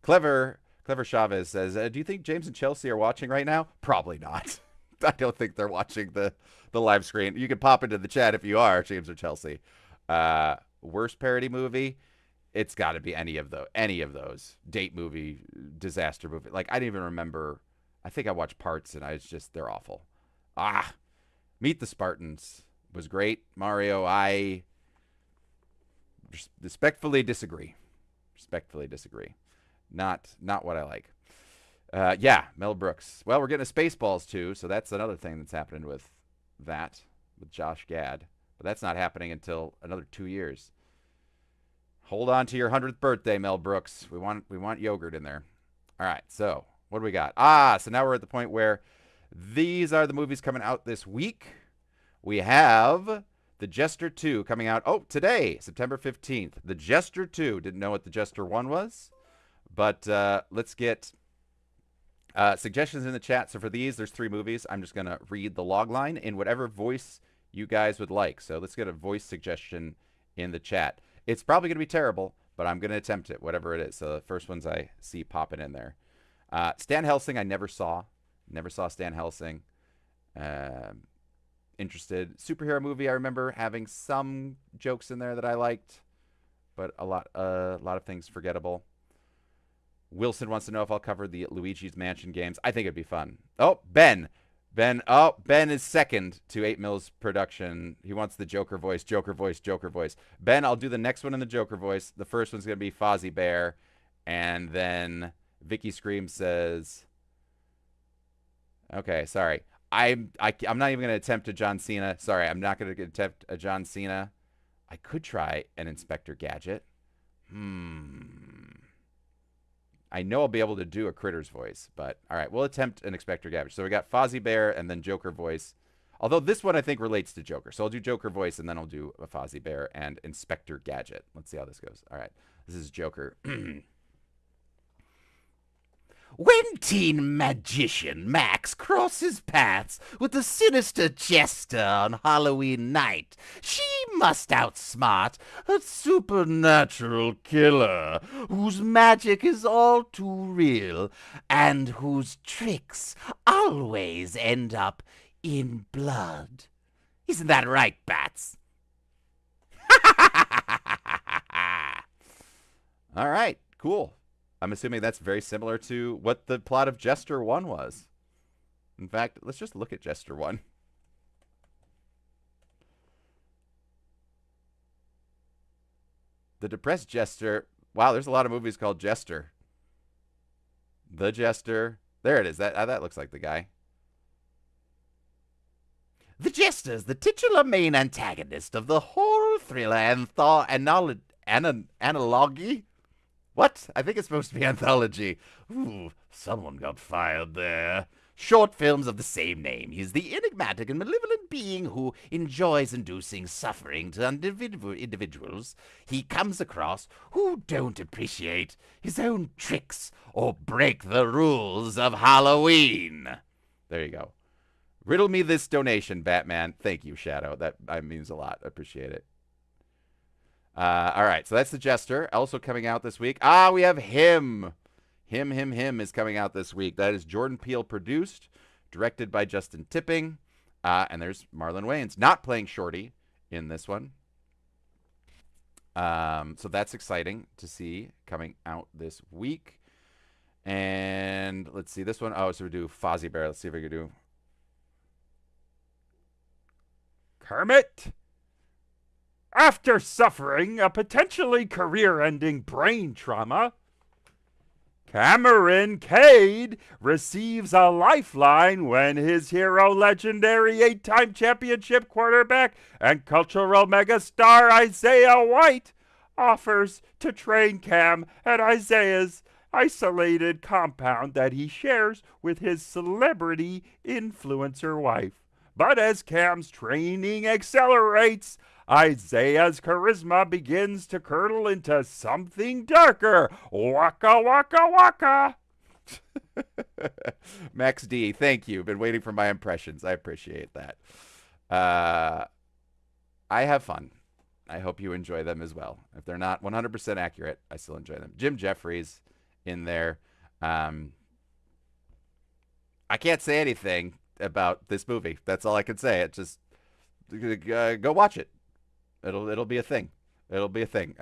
Clever Chavez says, do you think James and Chelsea are watching right now? Probably not. I don't think they're watching the live screen. You can pop into the chat if you are, James or Chelsea. Worst parody movie? It's got to be any of those. Date movie, disaster movie. Like, I didn't even remember. I think I watched parts, and they're awful. Meet the Spartans was great. Mario, I respectfully disagree. Not what I like. Yeah, Mel Brooks. Well, we're getting a Spaceballs too, so that's another thing that's happening with that, with Josh Gad. But that's not happening until another 2 years. Hold on to your 100th birthday, Mel Brooks. We want yogurt in there. All right, so what do we got? So now we're at the point where these are the movies coming out this week. We have The Jester 2 coming out, today, September 15th. The Jester 2. Didn't know what The Jester 1 was, but let's get suggestions in the chat. So for these, there's 3 movies. I'm just going to read the log line in whatever voice you guys would like. So let's get a voice suggestion in the chat. It's probably going to be terrible, but I'm going to attempt it, whatever it is. So the first ones I see popping in there. Stan Helsing, I never saw. Never saw Stan Helsing. Interested. Superhero movie, I remember having some jokes in there that I liked, but a lot of things forgettable. Wilson wants to know if I'll cover the Luigi's Mansion games. I think it'd be fun. Ben is second to 8 Mills production. He wants the Joker voice. Ben, I'll do the next one in the Joker voice. The first one's going to be Fozzie Bear. And then Vicky Scream says, okay, sorry. I'm not even going to attempt a John Cena. Sorry, I'm not going to attempt a John Cena. I could try an Inspector Gadget. I know I'll be able to do a Critter's voice, but all right, we'll attempt an Inspector Gadget. So we got Fozzie Bear and then Joker voice. Although this one I think relates to Joker. So I'll do Joker voice and then I'll do a Fozzie Bear and Inspector Gadget. Let's see how this goes. All right, this is Joker. When teen magician Max crosses paths with the sinister jester on Halloween night, she must outsmart a supernatural killer whose magic is all too real and whose tricks always end up in blood. Isn't that right, Bats? All right, cool. I'm assuming that's very similar to what the plot of Jester 1 was. In fact, let's just look at Jester 1. The Depressed Jester. Wow, there's a lot of movies called Jester. The Jester. There it is. That looks like the guy. The Jester is the titular main antagonist of the horror thriller anthology. What? I think it's supposed to be anthology. Ooh, someone got fired there. Short films of the same name. He's the enigmatic and malevolent being who enjoys inducing suffering to individuals he comes across who don't appreciate his own tricks or break the rules of Halloween. There you go. Riddle me this donation, Batman. Thank you, Shadow. That means a lot. I appreciate it. All right, so that's The Jester. Also coming out this week. We have Him. Him is coming out this week. That is Jordan Peele produced, directed by Justin Tipping. And there's Marlon Wayans not playing Shorty in this one. So that's exciting to see coming out this week. And let's see this one. So we do Fozzie Bear. Let's see if we can do Kermit. After suffering a potentially career-ending brain trauma, Cameron Cade receives a lifeline when his hero, legendary 8-time championship quarterback and cultural megastar Isaiah White, offers to train Cam at Isaiah's isolated compound that he shares with his celebrity influencer wife. But as Cam's training accelerates, Isaiah's charisma begins to curdle into something darker. Waka, waka, waka. Max D, thank you. Been waiting for my impressions. I appreciate that. I have fun. I hope you enjoy them as well. If they're not 100% accurate, I still enjoy them. Jim Jeffries in there. I can't say anything about this movie. That's all I can say. It just go watch it. It'll be a thing. It'll be a thing.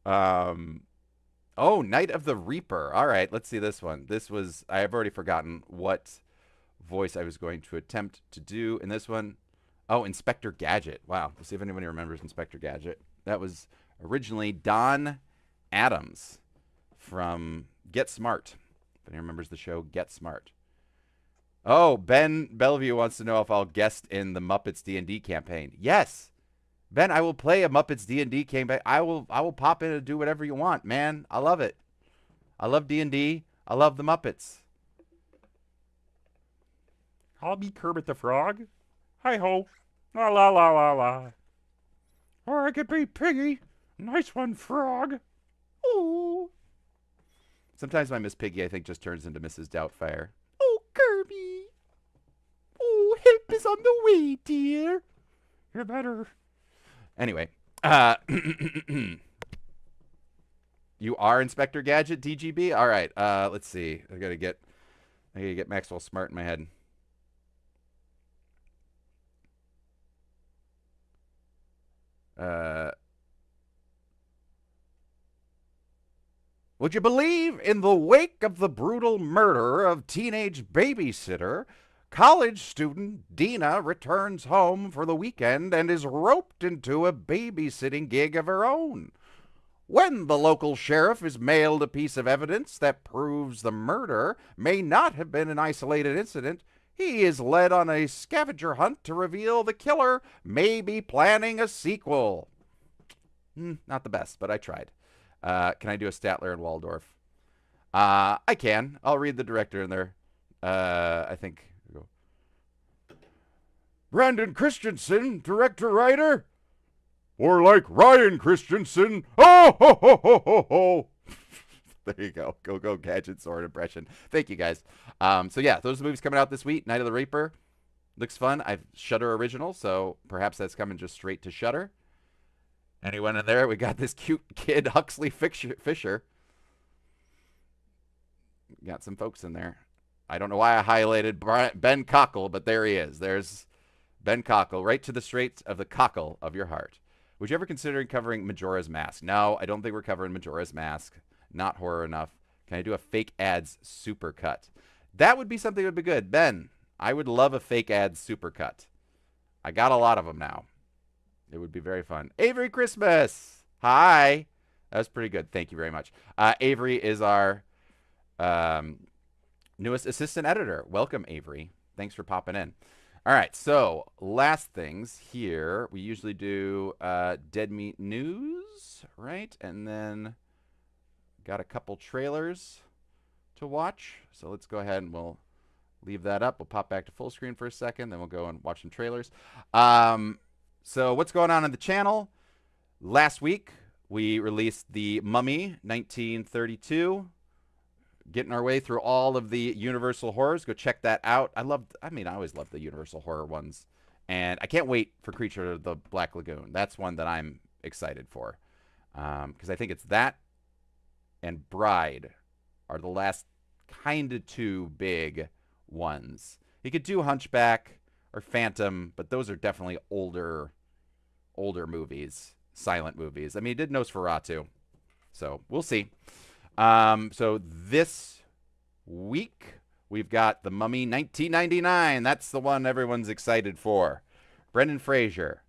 Night of the Reaper. All right, let's see this one. I have already forgotten what voice I was going to attempt to do in this one. Inspector Gadget. Wow. Let's see if anybody remembers Inspector Gadget. That was originally Don Adams. from Get Smart. If anyone remembers the show Get Smart. Oh, Ben Bellevue wants to know if I'll guest in the Muppets D&D campaign. Yes, Ben, I will play a Muppets D&D campaign. I will pop in and do whatever you want, man. I love it. I love D&D. I love the Muppets.
I'll be Kermit the Frog. Hi-ho. La la la la la. Or I could be Piggy. Nice one, Frog.
Ooh. Sometimes my Miss Piggy, I think, just turns into Mrs. Doubtfire. Oh, Kirby. Oh, help is on the way, dear.
You better.
Anyway, you are Inspector Gadget, DGB? All right, let's see. I gotta get Maxwell Smart in my head. Would you believe, in the wake of the brutal murder of teenage babysitter, college student Dina returns home for the weekend and is roped into a babysitting gig of her own. When the local sheriff is mailed a piece of evidence that proves the murder may not have been an isolated incident, he is led on a scavenger hunt to reveal the killer may be planning a sequel. Not the best, but I tried. Can I do a Statler and Waldorf? I can. I'll read the director in there. I think. Brandon Christensen, director-writer. Or like Ryan Christensen. Oh, ho, ho, ho, ho, ho. There you go. Go, Gadget Sword impression. Thank you, guys. So, yeah, those are the movies coming out this week. Night of the Reaper. Looks fun. I've Shudder original, so perhaps that's coming just straight to Shudder. Anyone in there? We got this cute kid, Huxley Fisher. Got some folks in there. I don't know why I highlighted Ben Cockle, but there he is. There's Ben Cockle, right to the straight of the cockle of your heart. Would you ever consider covering Majora's Mask? No, I don't think we're covering Majora's Mask. Not horror enough. Can I do a fake ads supercut? That would be something that would be good. Ben, I would love a fake ads supercut. I got a lot of them now. It would be very fun. Avery Christmas. Hi. That was pretty good. Thank you very much. Avery is our newest assistant editor. Welcome, Avery. Thanks for popping in. All right. So last things here. We usually do Dead Meat News, right? And then got a couple trailers to watch. So let's go ahead and we'll leave that up. We'll pop back to full screen for a second. Then we'll go and watch some trailers. So what's going on the channel? Last week, we released The Mummy 1932. Getting our way through all of the Universal horrors. Go check that out. I always loved the Universal horror ones. And I can't wait for Creature of the Black Lagoon. That's one that I'm excited for. Because I think it's that and Bride are the last kind of two big ones. You could do Hunchback or Phantom, but those are definitely older movies, silent movies. I mean, he did Nosferatu, so we'll see. So this week we've got The Mummy 1999. That's the one everyone's excited for. Brendan Fraser,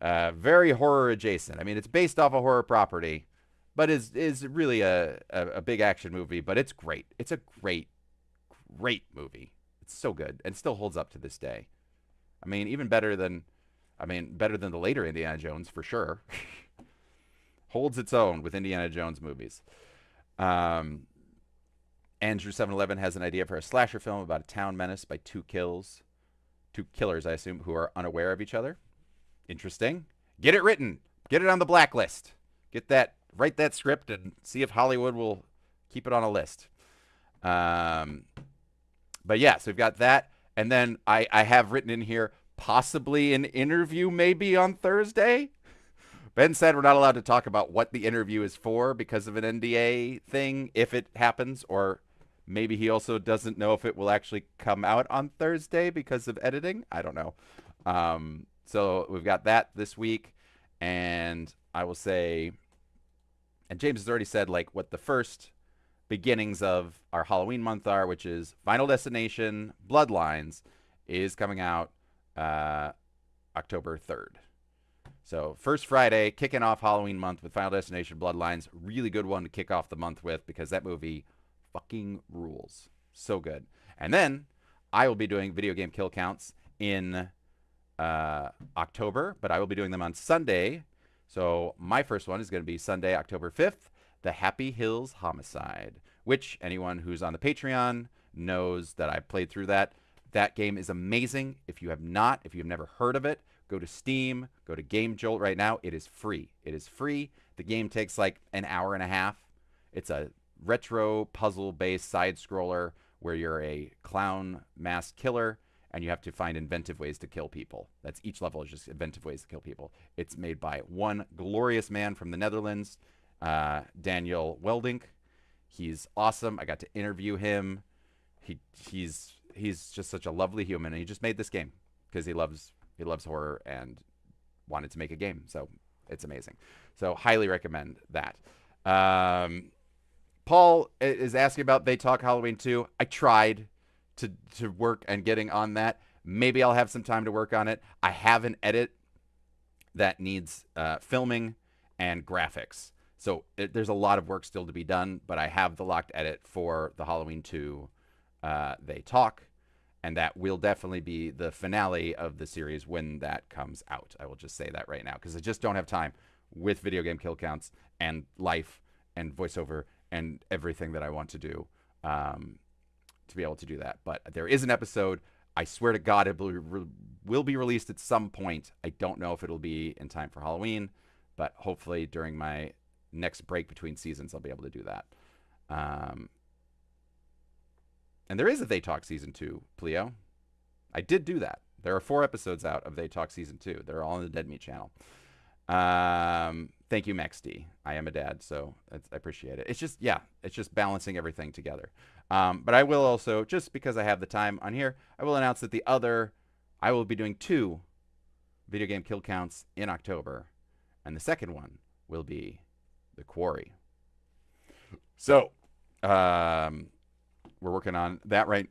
very horror adjacent. I mean, it's based off a horror property, but is really a big action movie. But it's great. It's a great movie. It's so good and still holds up to this day. I mean, even better than the later Indiana Jones for sure. Holds its own with Indiana Jones movies. Andrew 711 has an idea for a slasher film about a town menace by two killers, I assume, who are unaware of each other. Interesting. Get it written. Get it on the blacklist. Write that script and see if Hollywood will keep it on a list. But yeah, so we've got that. And then I have written in here possibly an interview maybe on Thursday. Ben said we're not allowed to talk about what the interview is for because of an NDA thing, if it happens, or maybe he also doesn't know if it will actually come out on Thursday because of editing. I don't know. So we've got that this week, and I will say, and James has already said like what the first beginnings of our Halloween month are, which is Final Destination Bloodlines is coming out October 3rd. So first Friday, kicking off Halloween month with Final Destination Bloodlines. Really good one to kick off the month with because that movie fucking rules. So good. And then I will be doing video game kill counts in October, but I will be doing them on Sunday. So my first one is going to be Sunday, October 5th, The Happy Hills Homicide, which anyone who's on the Patreon knows that I played through that. That game is amazing. If you have never heard of it, go to Steam, go to Game Jolt right now. It is free. It is free. The game takes like an hour and a half. It's a retro puzzle-based side scroller where you're a clown masked killer and you have to find inventive ways to kill people. That's each level is just inventive ways to kill people. It's made by one glorious man from the Netherlands, Daniel Weldink. He's awesome. I got to interview him. He's just such a lovely human, and he just made this game because he loves horror and wanted to make a game. So it's amazing. So highly recommend that. Paul is asking about They Talk Halloween 2. I tried to work and getting on that. Maybe I'll have some time to work on it. I have an edit that needs filming and graphics. So there's a lot of work still to be done, but I have the locked edit for the Halloween 2 They Talk, and that will definitely be the finale of the series when that comes out. I will just say that right now because I just don't have time with video game kill counts and life and voiceover and everything that I want to do to be able to do that. But there is an episode. I swear to God, it will be released at some point. I don't know if it'll be in time for Halloween, but hopefully during my next break between seasons, I'll be able to do that. And there is a They Talk Season 2, Pleo. I did do that. There are 4 episodes out of They Talk Season 2. They're all on the Dead Meat channel. Thank you, Max D. I am a dad, so I appreciate it. It's just balancing everything together. But I will also, just because I have the time on here, I will announce that I will be doing 2 video game kill counts in October. And the second one will be The Quarry. So, we're working on that right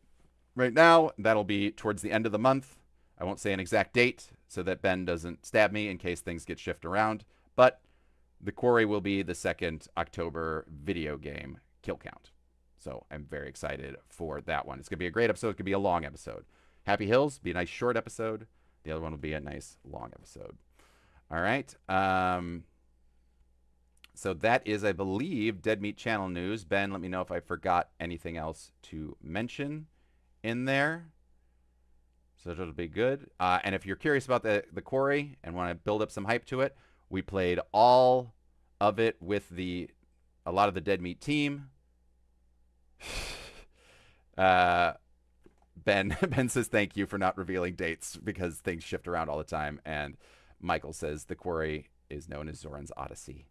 now. That'll be towards the end of the month. I won't say an exact date so that Ben doesn't stab me in case things get shifted around. But The Quarry will be the second October video game kill count. So I'm very excited for that one. It's going to be a great episode. It's going to be a long episode. Happy Hills, be a nice short episode. The other one will be a nice long episode. All right. So that is, I believe, Dead Meat Channel news. Ben, let me know if I forgot anything else to mention in there. So it'll be good. And if you're curious about the Quarry and want to build up some hype to it, we played all of it with a lot of the Dead Meat team. Ben says thank you for not revealing dates because things shift around all the time. And Michael says the Quarry is known as Zoran's Odyssey.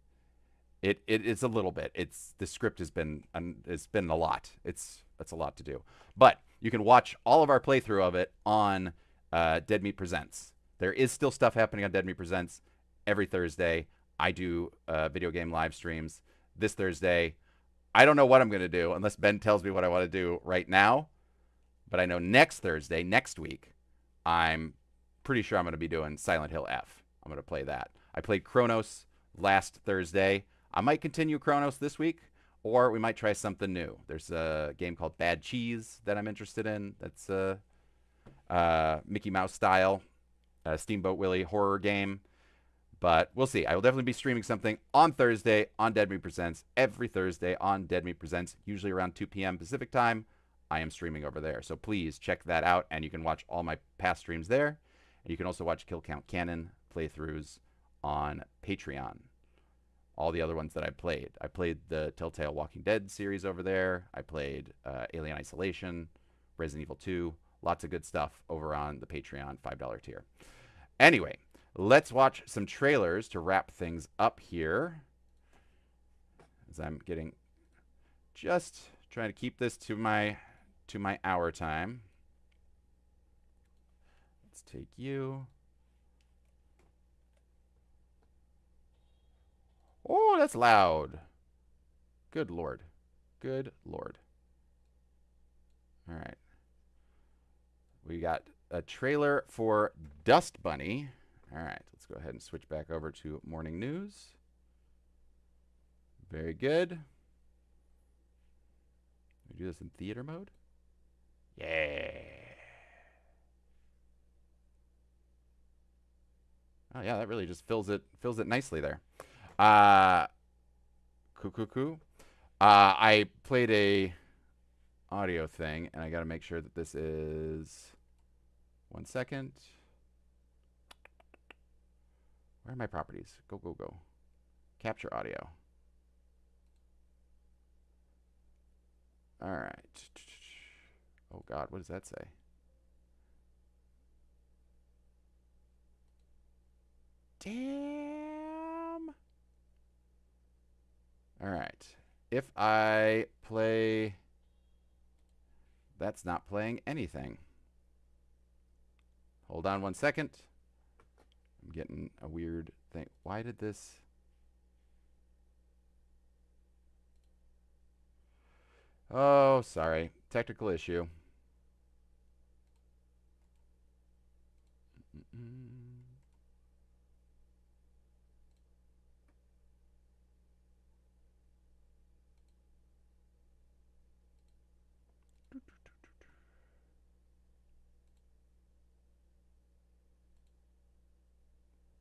It's a little bit. The script has been a lot. It's a lot to do. But you can watch all of our playthrough of it on Dead Meat Presents. There is still stuff happening on Dead Meat Presents every Thursday. I do video game live streams this Thursday. I don't know what I'm going to do unless Ben tells me what I want to do right now. But I know next Thursday, next week, I'm pretty sure I'm going to be doing Silent Hill F. I'm going to play that. I played Chronos last Thursday. I might continue Chronos this week, or we might try something new. There's a game called Bad Cheese that I'm interested in. That's Mickey Mouse style, Steamboat Willie horror game. But we'll see. I will definitely be streaming something on Thursday on Dead Meat Presents. Every Thursday on Dead Meat Presents, usually around 2 p.m. Pacific time. I am streaming over there. So please check that out, and you can watch all my past streams there. And you can also watch Kill Count Canon playthroughs on Patreon. All the other ones that I played. I played the Telltale Walking Dead series over there. I played Alien Isolation, Resident Evil 2. Lots of good stuff over on the Patreon $5 tier. Anyway, let's watch some trailers to wrap things up here. As I'm just trying to keep this to my hour time. Let's take you. Oh, that's loud. Good Lord. Good Lord. All right. We got a trailer for Dust Bunny. All right, let's go ahead and switch back over to morning news. Very good. We do this in theater mode? Yeah. Oh yeah, that really just fills it nicely there. Cool. I played a audio thing, and I got to make sure that this is 1 second. Where are my properties? Go. Capture audio. All right. Oh God, what does that say? Damn. All right. If I play, that's not playing anything. Hold on 1 second. I'm getting a weird thing. Why did this? Oh, sorry. Technical issue.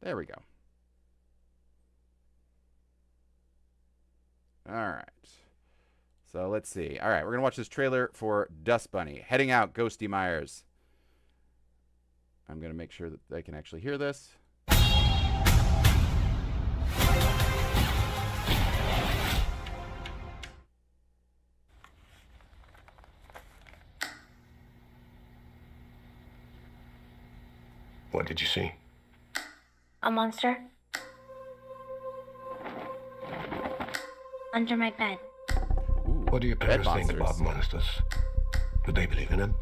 There we go. All right. So let's see. All right, we're going to watch this trailer for Dust Bunny. Heading out, Ghosty Myers. I'm going to make sure that they can actually hear this.
What did you see?
A monster. Under my bed.
Ooh,
What do your parents think
monsters.
about monsters? Do they believe in them?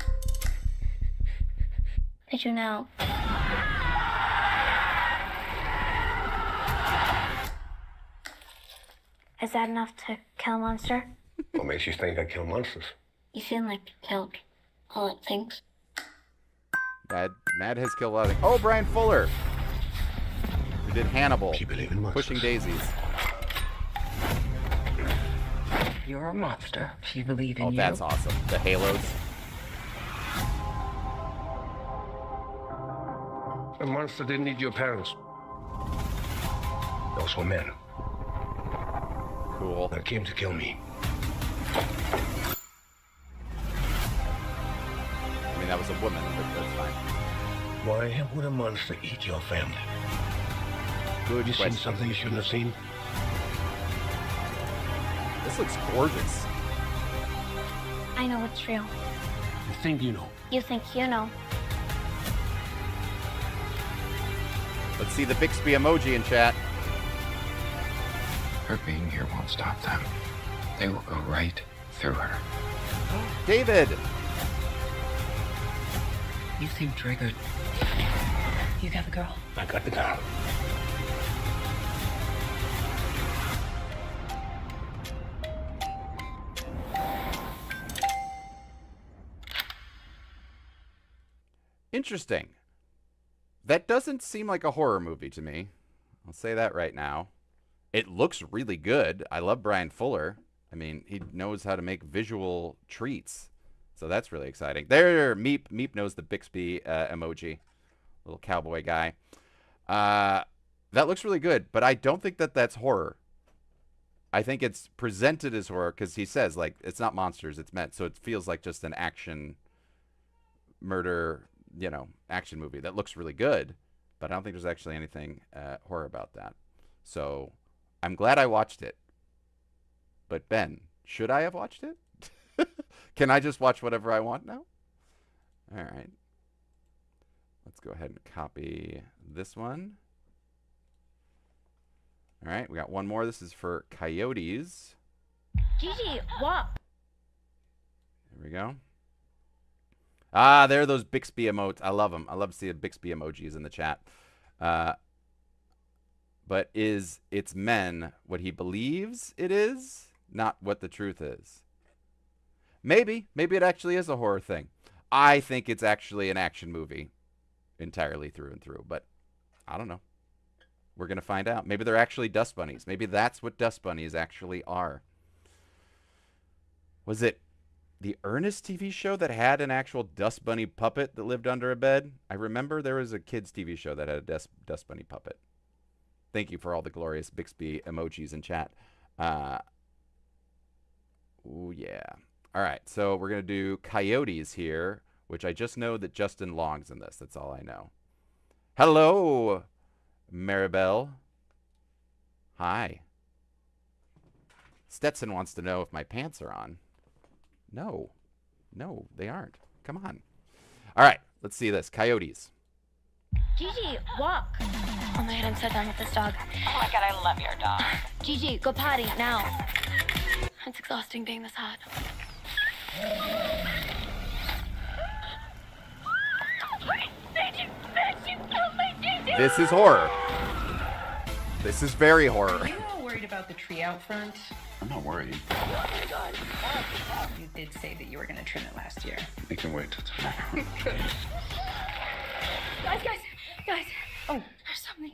I do now. Is that enough to kill a monster?
What makes you think I kill monsters?
You seem like you killed all it thinks.
Mad has killed a lot of things. Oh, Brian Fuller. Who did Hannibal.
You believe in monsters?
Pushing Daisies.
You're a monster. If you believe in
Oh,
you.
that's awesome. The halos.
A monster didn't need your parents. Those were men
Cool.
that came to kill me.
I mean, that was a woman, but that's fine.
Why would a monster eat your family?
Good
Have you seen
question.
something you shouldn't have seen?
This looks gorgeous.
I know it's real.
You think you know.
You think you know.
Let's see the Bixby emoji in chat.
Her being here won't stop them. They will go right through her.
David.
You seem triggered. You got the girl.
I got the girl.
Interesting. That doesn't seem like a horror movie to me. I'll say that right now. It looks really good. I love Brian Fuller. I mean, he knows how to make visual treats. So that's really exciting. There, Meep. Meep knows the Bixby emoji. Little cowboy guy. That looks really good, but I don't think that that's horror. I think it's presented as horror because he says, like, it's not monsters, it's meant. So it feels like just an action murder, you know, action movie that looks really good, but I don't think there's actually anything horror about that. So I'm glad I watched it. But Ben, should I have watched it? Can I just watch whatever I want now? All right. Let's go ahead and copy this one. All right, we got one more. This is for Coyotes.
Gigi, what?
There we go. Ah, there are those Bixby emotes. I love them. I love to see the Bixby emojis in the chat. But is it's men what he believes it is, not what the truth is? Maybe. Maybe it actually is a horror thing. I think it's actually an action movie entirely through and through. But I don't know. We're going to find out. Maybe they're actually dust bunnies. Maybe that's what dust bunnies actually are. Was it the Ernest TV show that had an actual dust bunny puppet that lived under a bed? I remember there was a kids TV show that had a dust bunny puppet. Thank you for all the glorious Bixby emojis in chat. Oh, yeah. All right, so we're going to do Coyotes here, which I just know that Justin Long's in this. That's all I know. Hello, Maribel. Hi. Stetson wants to know if my pants are on. No. No, they aren't. Come on. All right, let's see this. Coyotes.
Gigi, walk. Oh my god, I'm so done with this dog.
Oh my god, I love your dog.
Gigi, go potty now. It's exhausting being this hot.
This is horror. This is very horror.
Are you all worried about the tree out front?
I'm not worried.
You did say that you were going to trim it last year.
We can wait till tomorrow.
Guys. Oh, there's something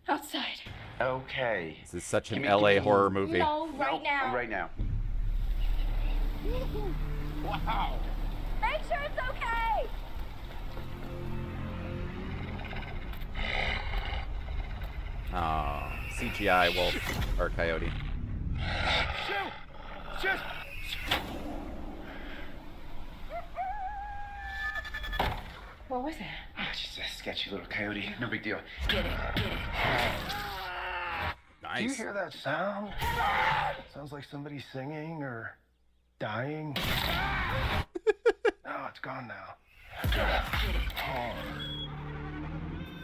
outside.
Okay.
This is such an
Give me-
LA
give me-
horror movie.
No, right now.
Right now.
Wow.
Make sure it's okay.
Oh, CGI wolf or coyote.
Shoot!
What was it?
Oh, just a sketchy little coyote. No big deal.
Get it.
Do you
Nice.
hear that sound? Sounds like somebody singing or dying. Oh, it's gone now.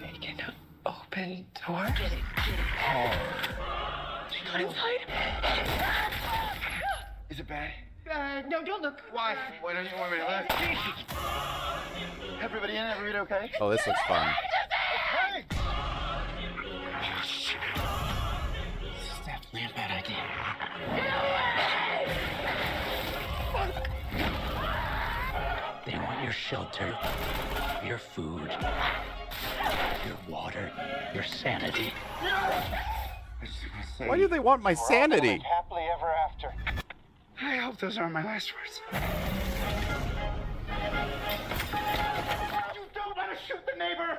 Naked. Open door.
Get it.
She got inside. Is it bad?
No, don't look.
Why? Why don't you want me to look? Everybody in? Everybody okay?
Oh, this looks fun.
Hey!
This is definitely a bad idea. They want your shelter, your food, your water, your sanity.
Why do they want my sanity?
Happily ever after.
I hope those aren't my last words.
You don't let us shoot the neighbor!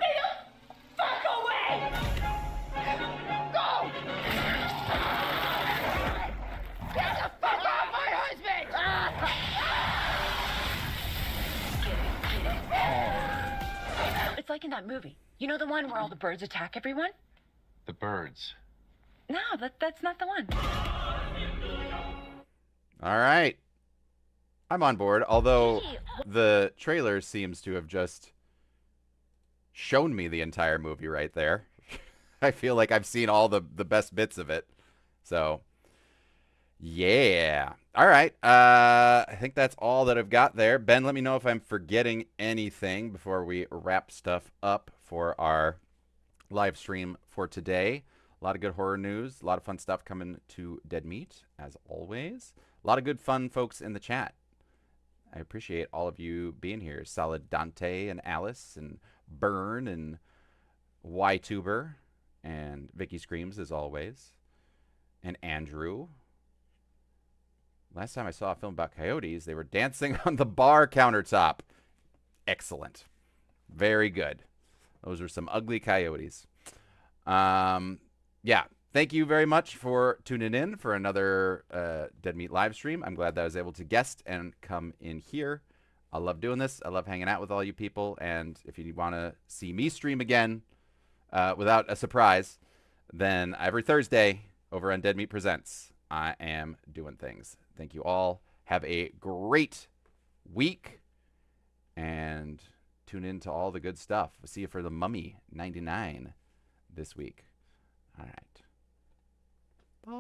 It's like in that movie. You know the one where all the birds attack everyone?
The birds.
No, that's not the one.
All right. I'm on board, although the trailer seems to have just shown me the entire movie right there. I feel like I've seen all the best bits of it. So, yeah. All right. I think that's all that I've got there. Ben, let me know if I'm forgetting anything before we wrap stuff up for our live stream for today. A lot of good horror news. A lot of fun stuff coming to Dead Meat, as always. A lot of good fun folks in the chat. I appreciate all of you being here. Solid Dante and Alice and Burn and YTuber and Vicky Screams, as always. And Andrew. Last time I saw a film about coyotes, they were dancing on the bar countertop. Excellent. Very good. Those are some ugly coyotes. Yeah. Thank you very much for tuning in for another Dead Meat live stream. I'm glad that I was able to guest and come in here. I love doing this. I love hanging out with all you people. And if you want to see me stream again without a surprise, then every Thursday over on Dead Meat Presents, I am doing things. Thank you all. Have a great week. And tune in to all the good stuff. We'll see you for the Mummy 99 this week. All right. Bye.